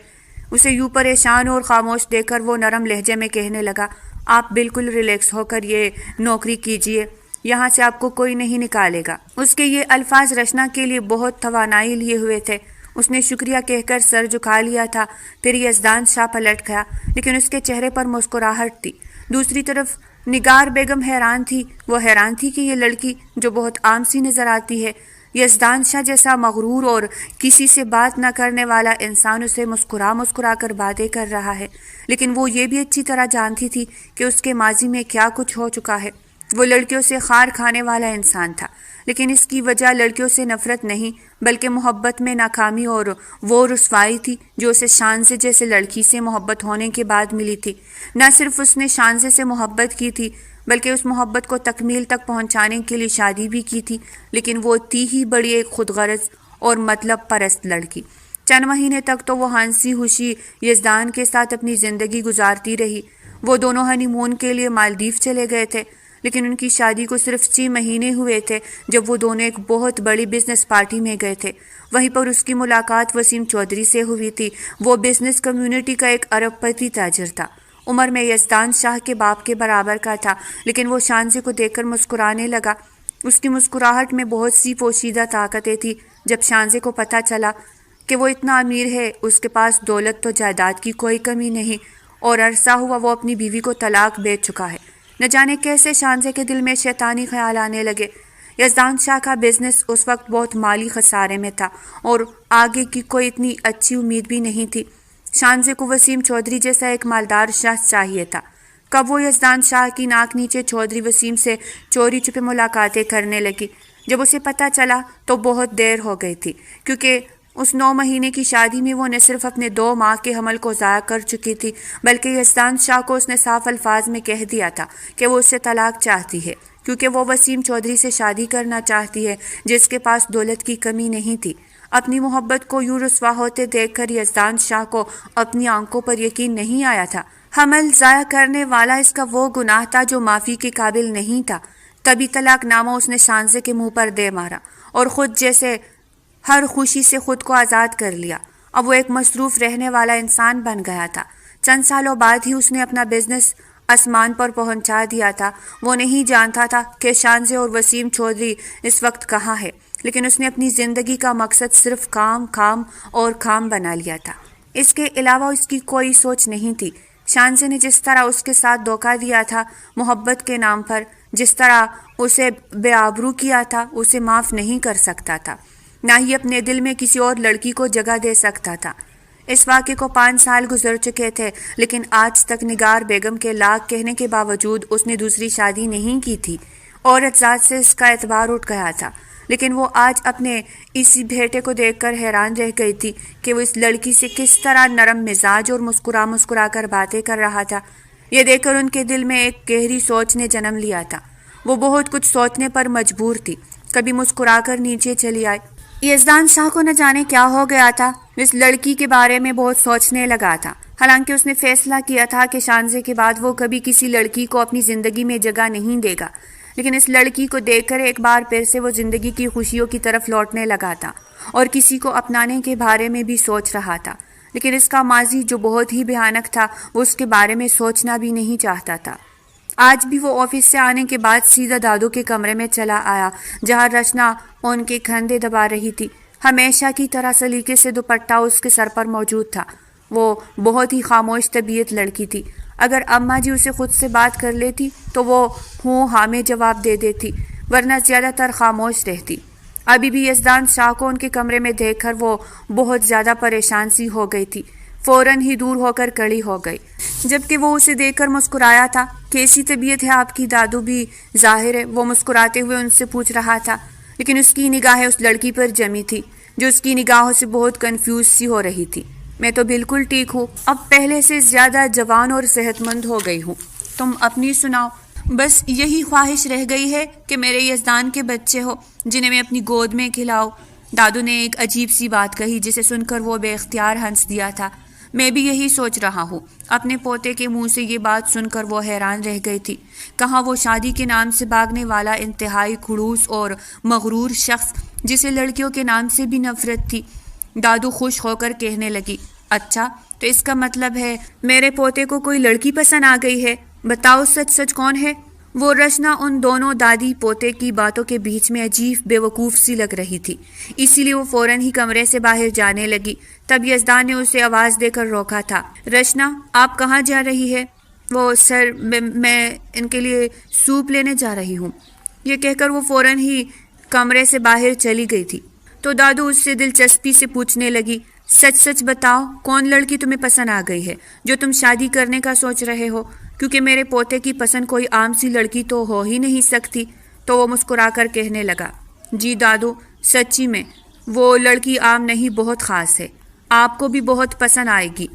اسے یوں پریشان اور خاموش دیکھ کر وہ نرم لہجے میں کہنے لگا، آپ بالکل ریلیکس ہو کر یہ نوکری کیجئے، یہاں سے آپ کو کوئی نہیں نکالے گا۔ اس کے یہ الفاظ رچنا کے لیے بہت توانائی لیے ہوئے تھے۔ اس نے شکریہ کہہ کر سر جھکا لیا تھا۔ پھر یزدان شاہ پلٹ گیا، لیکن اس کے چہرے پر مسکراہٹ تھی۔ دوسری طرف نگار بیگم حیران تھی۔ وہ حیران تھی کہ یہ لڑکی جو بہت عام سی نظر آتی ہے، یزدان شاہ جیسا مغرور اور کسی سے بات نہ کرنے والا انسان اسے مسکرا کر باتیں کر رہا ہے، لیکن وہ یہ بھی اچھی طرح جانتی تھی کہ اس کے ماضی میں کیا کچھ ہو چکا ہے۔ وہ لڑکیوں سے خار کھانے والا انسان تھا، لیکن اس کی وجہ لڑکیوں سے نفرت نہیں بلکہ محبت میں ناکامی اور وہ رسوائی تھی جو اسے شانزے جیسے لڑکی سے محبت ہونے کے بعد ملی تھی۔ نہ صرف اس نے شانزے سے محبت کی تھی بلکہ اس محبت کو تکمیل تک پہنچانے کے لیے شادی بھی کی تھی، لیکن وہ تھی ہی بڑی ایک خود غرض اور مطلب پرست لڑکی۔ چند مہینے تک تو وہ ہنسی خوشی یزدان کے ساتھ اپنی زندگی گزارتی رہی۔ وہ دونوں ہنی مون کے لیے مالدیف چلے گئے تھے، لیکن ان کی شادی کو صرف 6 مہینے ہوئے تھے جب وہ دونوں ایک بہت بڑی بزنس پارٹی میں گئے تھے۔ وہیں پر اس کی ملاقات وسیم چودھری سے ہوئی تھی۔ وہ بزنس کمیونٹی کا ایک ارب پتی تاجر تھا، عمر میں یزدان شاہ کے باپ کے برابر کا تھا، لیکن وہ شانزے کو دیکھ کر مسکرانے لگا۔ اس کی مسکراہٹ میں بہت سی پوشیدہ طاقتیں تھیں۔ جب شانزے کو پتہ چلا کہ وہ اتنا امیر ہے، اس کے پاس دولت تو جائیداد کی کوئی کمی نہیں، اور عرصہ ہوا وہ اپنی بیوی کو طلاق دے چکا ہے، نہ جانے کیسے شانزے کے دل میں شیطانی خیال آنے لگے۔ یزدان شاہ کا بزنس اس وقت بہت مالی خسارے میں تھا اور آگے کی کوئی اتنی اچھی امید بھی نہیں تھی۔ شانزے کو وسیم چودھری جیسا ایک مالدار شخص چاہیے تھا۔ کب وہ یزدان شاہ کی ناک نیچے چودھری وسیم سے چوری چھپے ملاقاتیں کرنے لگی۔ جب اسے پتہ چلا تو بہت دیر ہو گئی تھی، کیونکہ اس 9 مہینے کی شادی میں وہ نہ صرف اپنے 2 ماہ کے حمل کو ضائع کر چکی تھی، بلکہ یزدان شاہ کو اس نے صاف الفاظ میں کہہ دیا تھا کہ وہ اس سے طلاق چاہتی ہے، کیونکہ وہ وسیم چودھری سے شادی کرنا چاہتی ہے جس کے پاس دولت کی کمی نہیں تھی۔ اپنی محبت کو یوں رسوا ہوتے دیکھ کر یزدان شاہ کو اپنی آنکھوں پر یقین نہیں آیا تھا۔ حمل ضائع کرنے والا اس کا وہ گناہ تھا جو معافی کے قابل نہیں تھا۔ تبھی طلاق نامہ اس نے شانزے کے منہ پر دے مارا اور خود جیسے ہر خوشی سے خود کو آزاد کر لیا۔ اب وہ ایک مصروف رہنے والا انسان بن گیا تھا۔ چند سالوں بعد ہی اس نے اپنا بزنس آسمان پر پہنچا دیا تھا۔ وہ نہیں جانتا تھا کہ شانزے اور وسیم چودھری اس وقت کہاں ہے، لیکن اس نے اپنی زندگی کا مقصد صرف کام اور کام بنا لیا تھا۔ اس کے علاوہ اس کی کوئی سوچ نہیں تھی۔ شانزے نے جس طرح اس کے ساتھ دھوکہ دیا تھا محبت کے نام پر، جس طرح اسے بے آبرو کیا تھا، اسے معاف نہیں کر سکتا تھا، نہ ہی اپنے دل میں کسی اور لڑکی کو جگہ دے سکتا تھا۔ اس واقعے کو 5 سال گزر چکے تھے، لیکن آج تک نگار بیگم کے لاکھ کہنے کے باوجود اس نے دوسری شادی نہیں کی تھی۔ عورت ذات سے اس کا اعتبار اٹھ گیا تھا، لیکن وہ آج اپنے اسی بیٹے کو دیکھ کر حیران رہ گئی تھی کہ وہ اس لڑکی سے کس طرح نرم مزاج اور مسکرا کر باتیں کر رہا تھا۔ یہ دیکھ کر ان کے دل میں ایک گہری سوچ نے جنم لیا تھا۔ وہ بہت کچھ سوچنے پر مجبور تھی۔ کبھی مسکرا کر نیچے چلی آئی۔ یزدان شاہ کو نہ جانے کیا ہو گیا تھا، اس لڑکی کے بارے میں بہت سوچنے لگا تھا۔ حالانکہ اس نے فیصلہ کیا تھا کہ شانزے کے بعد وہ کبھی کسی لڑکی کو اپنی زندگی میں جگہ نہیں دے گا، لیکن اس لڑکی کو دیکھ کر ایک بار پھر سے وہ زندگی کی خوشیوں کی طرف لوٹنے لگا تھا اور کسی کو اپنانے کے بارے میں بھی سوچ رہا تھا، لیکن اس کا ماضی جو بہت ہی بھیانک تھا وہ اس کے بارے میں سوچنا بھی نہیں چاہتا تھا۔ آج بھی وہ آفس سے آنے کے بعد سیدھا دادو کے کمرے میں چلا آیا، جہاں رچنا ان کے کندھے دبا رہی تھی۔ ہمیشہ کی طرح سلیقے سے دوپٹہ اس کے سر پر موجود تھا۔ وہ بہت ہی خاموش طبیعت لڑکی تھی۔ اگر اماں جی اسے خود سے بات کر لیتی تو وہ ہوں ہاں میں جواب دے دیتی، ورنہ زیادہ تر خاموش رہتی۔ ابھی بھی یزدان شاہ کو ان کے کمرے میں دیکھ کر وہ بہت زیادہ پریشان سی ہو گئی تھی۔ فوراً ہی دور ہو کر کھڑی ہو گئی، جبکہ وہ اسے دیکھ کر مسکرایا تھا۔ کیسی طبیعت ہے آپ کی دادو؟ بھی ظاہر ہے وہ مسکراتے ہوئے ان سے پوچھ رہا تھا، لیکن اس کی نگاہیں اس لڑکی پر جمی تھی جو اس کی نگاہوں سے بہت کنفیوز سی ہو رہی تھی۔ میں تو بالکل ٹھیک ہوں، اب پہلے سے زیادہ جوان اور صحت مند ہو گئی ہوں۔ تم اپنی سناؤ؟ بس یہی خواہش رہ گئی ہے کہ میرے یزدان کے بچے ہو جنہیں میں اپنی گود میں کھلاؤں۔ دادو نے ایک عجیب سی بات کہی جسے سن کر وہ بے اختیار ہنس دیا تھا۔ میں بھی یہی سوچ رہا ہوں۔ اپنے پوتے کے منہ سے یہ بات سن کر وہ حیران رہ گئی تھی۔ کہاں وہ شادی کے نام سے بھاگنے والا انتہائی خڑوس اور مغرور شخص جسے لڑکیوں کے نام سے بھی نفرت تھی۔ دادو خوش ہو کر کہنے لگی، اچھا تو اس کا مطلب ہے میرے پوتے کو کوئی لڑکی پسند آ گئی ہے؟ بتاؤ سچ کون ہے وہ؟ رچنا ان دونوں دادی پوتے کی باتوں کے بیچ میں عجیب بے وقوف سی لگ رہی تھی، اسی لیے وہ فوراً ہی کمرے سے باہر جانے لگی۔ تب یزدان نے اسے آواز دے کر روکا تھا۔ رچنا آپ کہاں جا رہی ہے؟ وہ سر میں ان کے لیے سوپ لینے جا رہی ہوں، یہ کہہ کر وہ فوراً ہی کمرے سے باہر چلی گئی تھی۔ تو دادو اس سے دلچسپی سے پوچھنے لگی، سچ بتاؤ کون لڑکی تمہیں پسند آ گئی ہے جو تم شادی کرنے کا سوچ رہے ہو؟ کیونکہ میرے پوتے کی پسند کوئی عام سی لڑکی تو ہو ہی نہیں سکتی۔ تو وہ مسکرا کر کہنے لگا، جی دادو سچی میں وہ لڑکی عام نہیں، بہت خاص ہے، آپ کو بھی بہت پسند آئے گی۔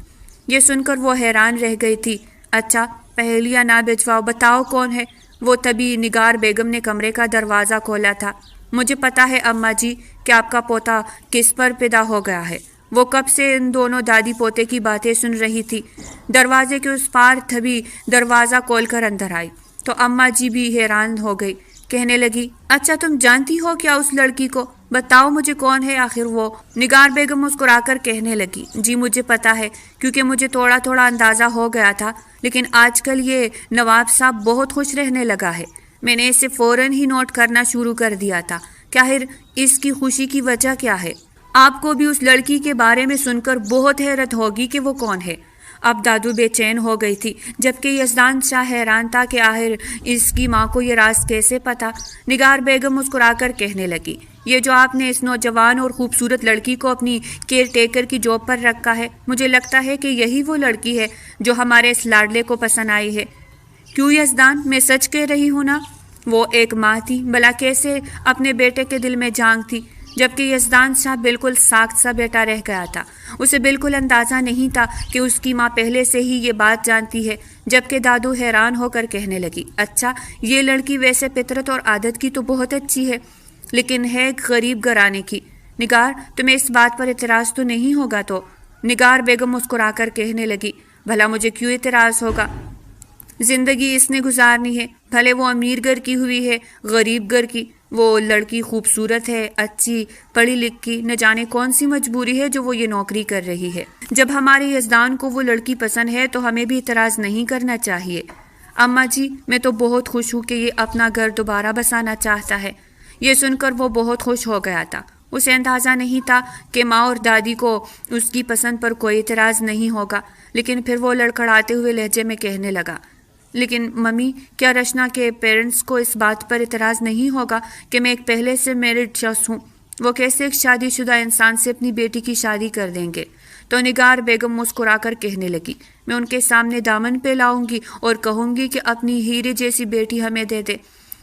یہ سن کر وہ حیران رہ گئی تھی۔ اچھا پہیلیاں نہ بھجواؤ، بتاؤ کون ہے؟ وہ تبھی نگار بیگم نے کمرے کا دروازہ کھولا تھا۔ مجھے پتا ہے اماں جی کہ آپ کا پوتا کس پر پیدا ہو گیا ہے۔ وہ کب سے ان دونوں دادی پوتے کی باتیں سن رہی تھی۔ دروازے کے اس پار تبھی دروازہ کھول کر اندر آئی تو اماں جی بھی حیران ہو گئی۔ کہنے لگی، اچھا تم جانتی ہو کیا اس لڑکی کو؟ بتاؤ مجھے کون ہے آخر وہ؟ نگار بیگم مسکرا کر کہنے لگی، جی مجھے پتا ہے، کیونکہ مجھے تھوڑا تھوڑا اندازہ ہو گیا تھا، لیکن آج کل یہ نواب صاحب بہت خوش رہنے لگا ہے۔ میں نے اسے فوراً ہی نوٹ کرنا شروع کر دیا تھا کہ آخر اس کی خوشی کی وجہ کیا ہے۔ آپ کو بھی اس لڑکی کے بارے میں سن کر بہت حیرت ہوگی کہ وہ کون ہے۔ اب دادو بے چین ہو گئی تھی، جبکہ یزدان شاہ حیران تھا کہ آخر اس کی ماں کو یہ راز کیسے پتا۔ نگار بیگم مسکرا کر کہنے لگی، یہ جو آپ نے اس نوجوان اور خوبصورت لڑکی کو اپنی کیئر ٹیکر کی جاب پر رکھا ہے، مجھے لگتا ہے کہ یہی وہ لڑکی ہے جو ہمارے اس لاڈلے کو پسند آئی ہے۔ کیوں یزدان، میں سچ کہہ رہی ہوں نا؟ وہ ایک ماں تھی، بھلا کیسے اپنے بیٹے کے دل میں جان تھی، جبکہ یزدان شاہ بالکل ساکت سا بیٹا رہ گیا تھا۔ اسے بالکل اندازہ نہیں تھا کہ اس کی ماں پہلے سے ہی یہ بات جانتی ہے، جبکہ دادو حیران ہو کر کہنے لگی، اچھا یہ لڑکی ویسے فطرت اور عادت کی تو بہت اچھی ہے، لیکن ہے غریب گھرانے کی۔ نگار، تمہیں اس بات پر اعتراض تو نہیں ہوگا تو؟ نگار بیگم مسکرا کر کہنے لگی، بھلا مجھے کیوں اعتراض ہوگا؟ زندگی اس نے گزارنی ہے، بھلے وہ امیر گھر کی ہوئی ہے غریب گھر کی، وہ لڑکی خوبصورت ہے، اچھی پڑھی لکھی، نہ جانے کون سی مجبوری ہے جو وہ یہ نوکری کر رہی ہے۔ جب ہمارے یزدان کو وہ لڑکی پسند ہے تو ہمیں بھی اعتراض نہیں کرنا چاہیے۔ اماں جی، میں تو بہت خوش ہوں کہ یہ اپنا گھر دوبارہ بسانا چاہتا ہے۔ یہ سن کر وہ بہت خوش ہو گیا تھا۔ اسے اندازہ نہیں تھا کہ ماں اور دادی کو اس کی پسند پر کوئی اعتراض نہیں ہوگا، لیکن پھر وہ لڑکھڑاتے ہوئے لہجے میں کہنے لگا، لیکن ممی، کیا رشنا کے پیرنٹس کو اس بات پر اعتراض نہیں ہوگا کہ میں ایک پہلے سے میرڈ شخص ہوں؟ وہ کیسے ایک شادی شدہ انسان سے اپنی بیٹی کی شادی کر دیں گے؟ تو نگار بیگم مسکرا کر کہنے لگی، میں ان کے سامنے دامن پہ لاؤں گی اور کہوں گی کہ اپنی ہیرے جیسی بیٹی ہمیں دے دے،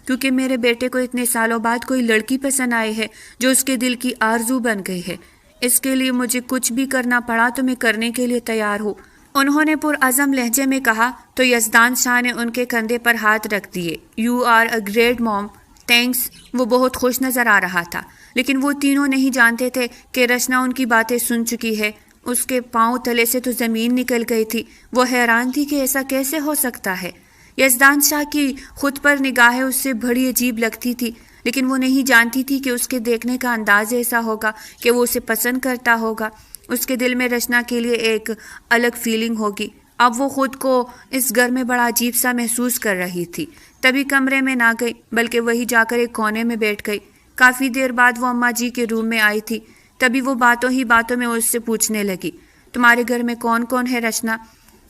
کیونکہ میرے بیٹے کو اتنے سالوں بعد کوئی لڑکی پسند آئی ہے جو اس کے دل کی آرزو بن گئی ہے۔ اس کے لیے مجھے کچھ بھی کرنا پڑا تو میں کرنے کے لیے تیار ہوں۔ انہوں نے پرعزم لہجے میں کہا تو یزدان شاہ نے ان کے کندھے پر ہاتھ رکھ دیے۔ You are a great mom, thanks. وہ بہت خوش نظر آ رہا تھا، لیکن وہ تینوں نہیں جانتے تھے کہ رشنا ان کی باتیں سن چکی ہے۔ اس کے پاؤں تلے سے تو زمین نکل گئی تھی۔ وہ حیران تھی کہ ایسا کیسے ہو سکتا ہے۔ یزدان شاہ کی خود پر نگاہیں اس سے بڑی عجیب لگتی تھی، لیکن وہ نہیں جانتی تھی کہ اس کے دیکھنے کا انداز ایسا ہوگا کہ وہ اسے پسند کرتا ہوگا۔ اس کے دل میں رچنا کے لیے ایک الگ فیلنگ ہوگی۔ اب وہ خود کو اس گھر میں بڑا عجیب سا محسوس کر رہی تھی۔ تبھی کمرے میں نہ گئی، بلکہ وہی جا کر ایک کونے میں بیٹھ گئی۔ کافی دیر بعد وہ اماں جی کے روم میں آئی تھی۔ تبھی وہ باتوں ہی باتوں میں اس سے پوچھنے لگی، تمہارے گھر میں کون کون ہے رچنا؟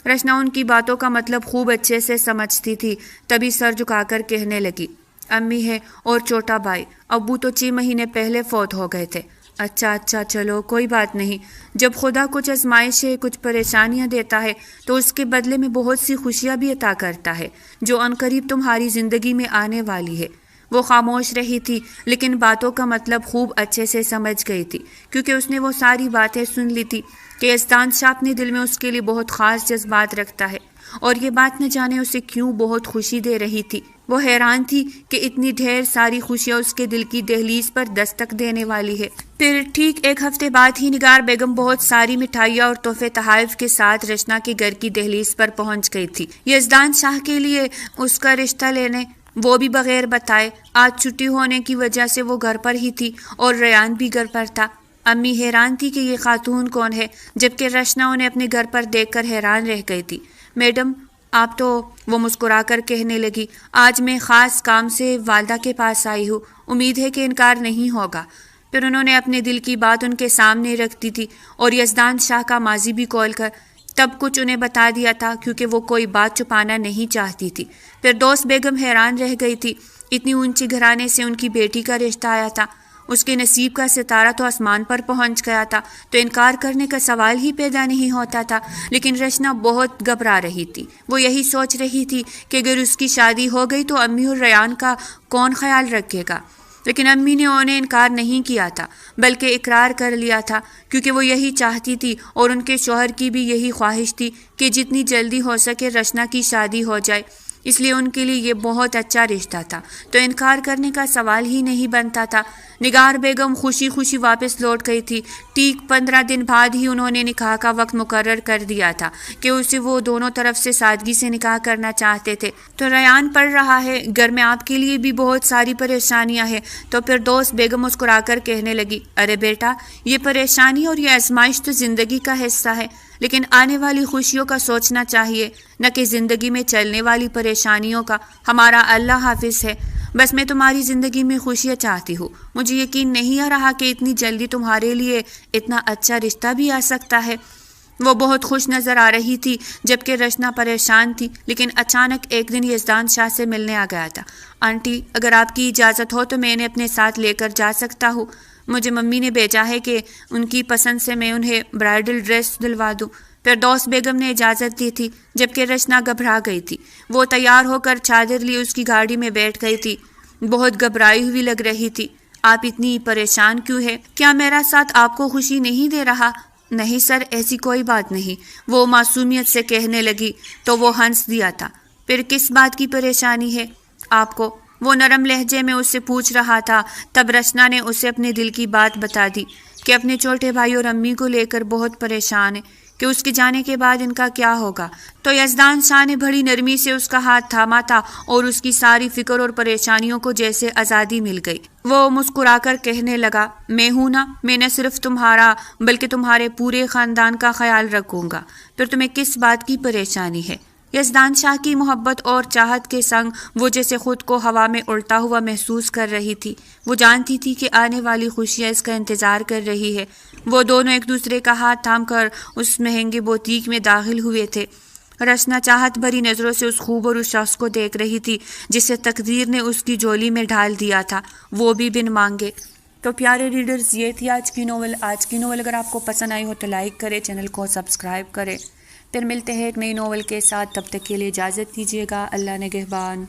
رچنا ان کی باتوں کا مطلب خوب اچھے سے سمجھتی تھی، تبھی سر جھکا کر کہنے لگی، امی ہے اور چھوٹا بھائی، ابو تو 6 مہینے پہلے فوت ہو گئے تھے۔ اچھا چلو کوئی بات نہیں۔ جب خدا کچھ آزمائشیں، کچھ پریشانیاں دیتا ہے تو اس کے بدلے میں بہت سی خوشیاں بھی عطا کرتا ہے جو عنقریب تمہاری زندگی میں آنے والی ہے۔ وہ خاموش رہی تھی، لیکن باتوں کا مطلب خوب اچھے سے سمجھ گئی تھی، کیونکہ اس نے وہ ساری باتیں سن لی تھی کہ یزدان شاہ اپنے دل میں اس کے لیے بہت خاص جذبات رکھتا ہے، اور یہ بات نہ جانے اسے کیوں بہت خوشی دے رہی تھی۔ وہ حیران تھی کہ اتنی ڈھیر ساری خوشیاں اس کے دل کی دہلیز پر دستک دینے والی ہے۔ پھر ٹھیک 1 ہفتے بعد ہی نگار بیگم بہت ساری مٹھائیاں اور تحفے تحائف کے ساتھ رچنا کے گھر کی دہلیز پر پہنچ گئی تھی، یزدان شاہ کے لیے اس کا رشتہ لینے، وہ بھی بغیر بتائے۔ آج چھٹی ہونے کی وجہ سے وہ گھر پر ہی تھی اور ریان بھی گھر پر تھا۔ امی حیران تھی کہ یہ خاتون کون ہے، جبکہ رچنا انہیں اپنے گھر پر دیکھ کر حیران رہ گئی تھی۔ میڈم آپ تو، وہ مسکرا کر کہنے لگی، آج میں خاص کام سے والدہ کے پاس آئی ہوں، امید ہے کہ انکار نہیں ہوگا۔ پھر انہوں نے اپنے دل کی بات ان کے سامنے رکھ دی تھی اور یزدان شاہ کا ماضی بھی کھول کر تب کچھ انہیں بتا دیا تھا، کیونکہ وہ کوئی بات چھپانا نہیں چاہتی تھی۔ پھر دوست بیگم حیران رہ گئی تھی، اتنی اونچی گھرانے سے ان کی بیٹی کا رشتہ آیا تھا، اس کے نصیب کا ستارہ تو آسمان پر پہنچ گیا تھا، تو انکار کرنے کا سوال ہی پیدا نہیں ہوتا تھا۔ لیکن رچنا بہت گھبرا رہی تھی۔ وہ یہی سوچ رہی تھی کہ اگر اس کی شادی ہو گئی تو امی اور ریان کا کون خیال رکھے گا۔ لیکن امی نے انہیں انکار نہیں کیا تھا، بلکہ اقرار کر لیا تھا، کیونکہ وہ یہی چاہتی تھی اور ان کے شوہر کی بھی یہی خواہش تھی کہ جتنی جلدی ہو سکے رچنا کی شادی ہو جائے، اس لیے ان کے لیے یہ بہت اچھا رشتہ تھا، تو انکار کرنے کا سوال ہی نہیں بنتا تھا۔ نگار بیگم خوشی خوشی واپس لوٹ گئی تھی۔ ٹھیک 15 دن بعد ہی انہوں نے نکاح کا وقت مقرر کر دیا تھا کہ اسے وہ دونوں طرف سے سادگی سے نکاح کرنا چاہتے تھے۔ تو ریان پڑھ رہا ہے، گھر میں آپ کے لیے بھی بہت ساری پریشانیاں ہیں۔ تو پھر دوست بیگم مسکرا کر کہنے لگی، ارے بیٹا، یہ پریشانی اور یہ آزمائش تو زندگی کا حصہ ہے، لیکن آنے والی خوشیوں کا سوچنا چاہیے، نہ کہ زندگی میں چلنے والی پریشانیوں کا۔ ہمارا اللہ حافظ ہے۔ بس میں تمہاری زندگی میں خوشیاں چاہتی ہوں۔ مجھے یقین نہیں آ رہا کہ اتنی جلدی تمہارے لیے اتنا اچھا رشتہ بھی آ سکتا ہے۔ وہ بہت خوش نظر آ رہی تھی، جبکہ رشنا پریشان تھی، لیکن اچانک ایک دن یزدان شاہ سے ملنے آ گیا تھا۔ آنٹی، اگر آپ کی اجازت ہو تو میں انہیں اپنے ساتھ لے کر جا سکتا ہوں۔ مجھے ممی نے بھیجا ہے کہ ان کی پسند سے میں انہیں برائڈل ڈریس دلوا دوں۔ پھر دوست بیگم نے اجازت دی تھی، جبکہ رشنا گھبرا گئی تھی۔ وہ تیار ہو کر چادر لی اس کی گاڑی میں بیٹھ گئی تھی۔ بہت گھبرائی ہوئی لگ رہی تھی۔ آپ اتنی پریشان کیوں ہے؟ کیا میرا ساتھ آپ کو خوشی نہیں دے رہا؟ نہیں سر، ایسی کوئی بات نہیں، وہ معصومیت سے کہنے لگی۔ تو وہ ہنس دیا تھا۔ پھر کس بات کی پریشانی ہے آپ کو؟ وہ نرم لہجے میں اس سے پوچھ رہا تھا۔ تب رشنا نے اسے اپنے دل کی بات بتا دی کہ اپنے چھوٹے بھائی اور امی کو لے کر بہت پریشان ہے کہ اس کے جانے کے بعد ان کا کیا ہوگا۔ تو یزدان شاہ نے بڑی نرمی سے اس کا ہاتھ تھاما تھا اور اس کی ساری فکر اور پریشانیوں کو جیسے آزادی مل گئی۔ وہ مسکرا کر کہنے لگا، میں ہوں نا، میں نہ صرف تمہارا بلکہ تمہارے پورے خاندان کا خیال رکھوں گا۔ پھر تمہیں کس بات کی پریشانی ہے؟ یزدان شاہ کی محبت اور چاہت کے سنگ وہ جیسے خود کو ہوا میں اڑتا ہوا محسوس کر رہی تھی۔ وہ جانتی تھی کہ آنے والی خوشیاں اس کا انتظار کر رہی ہے۔ وہ دونوں ایک دوسرے کا ہاتھ تھام کر اس مہنگے بوتیک میں داخل ہوئے تھے۔ رشنا چاہت بھری نظروں سے اس خوب اور اس شخص کو دیکھ رہی تھی جسے تقدیر نے اس کی جولی میں ڈھال دیا تھا، وہ بھی بن مانگے۔ تو پیارے ریڈرز، یہ تھی آج کی ناول۔ اگر آپ کو پسند آئی ہو تو لائک کریں، چینل کو سبسکرائب کریں۔ پھر ملتے ہیں ایک نئی ناول کے ساتھ، تب تک کے لیے اجازت دیجیے گا۔ اللہ نگہبان۔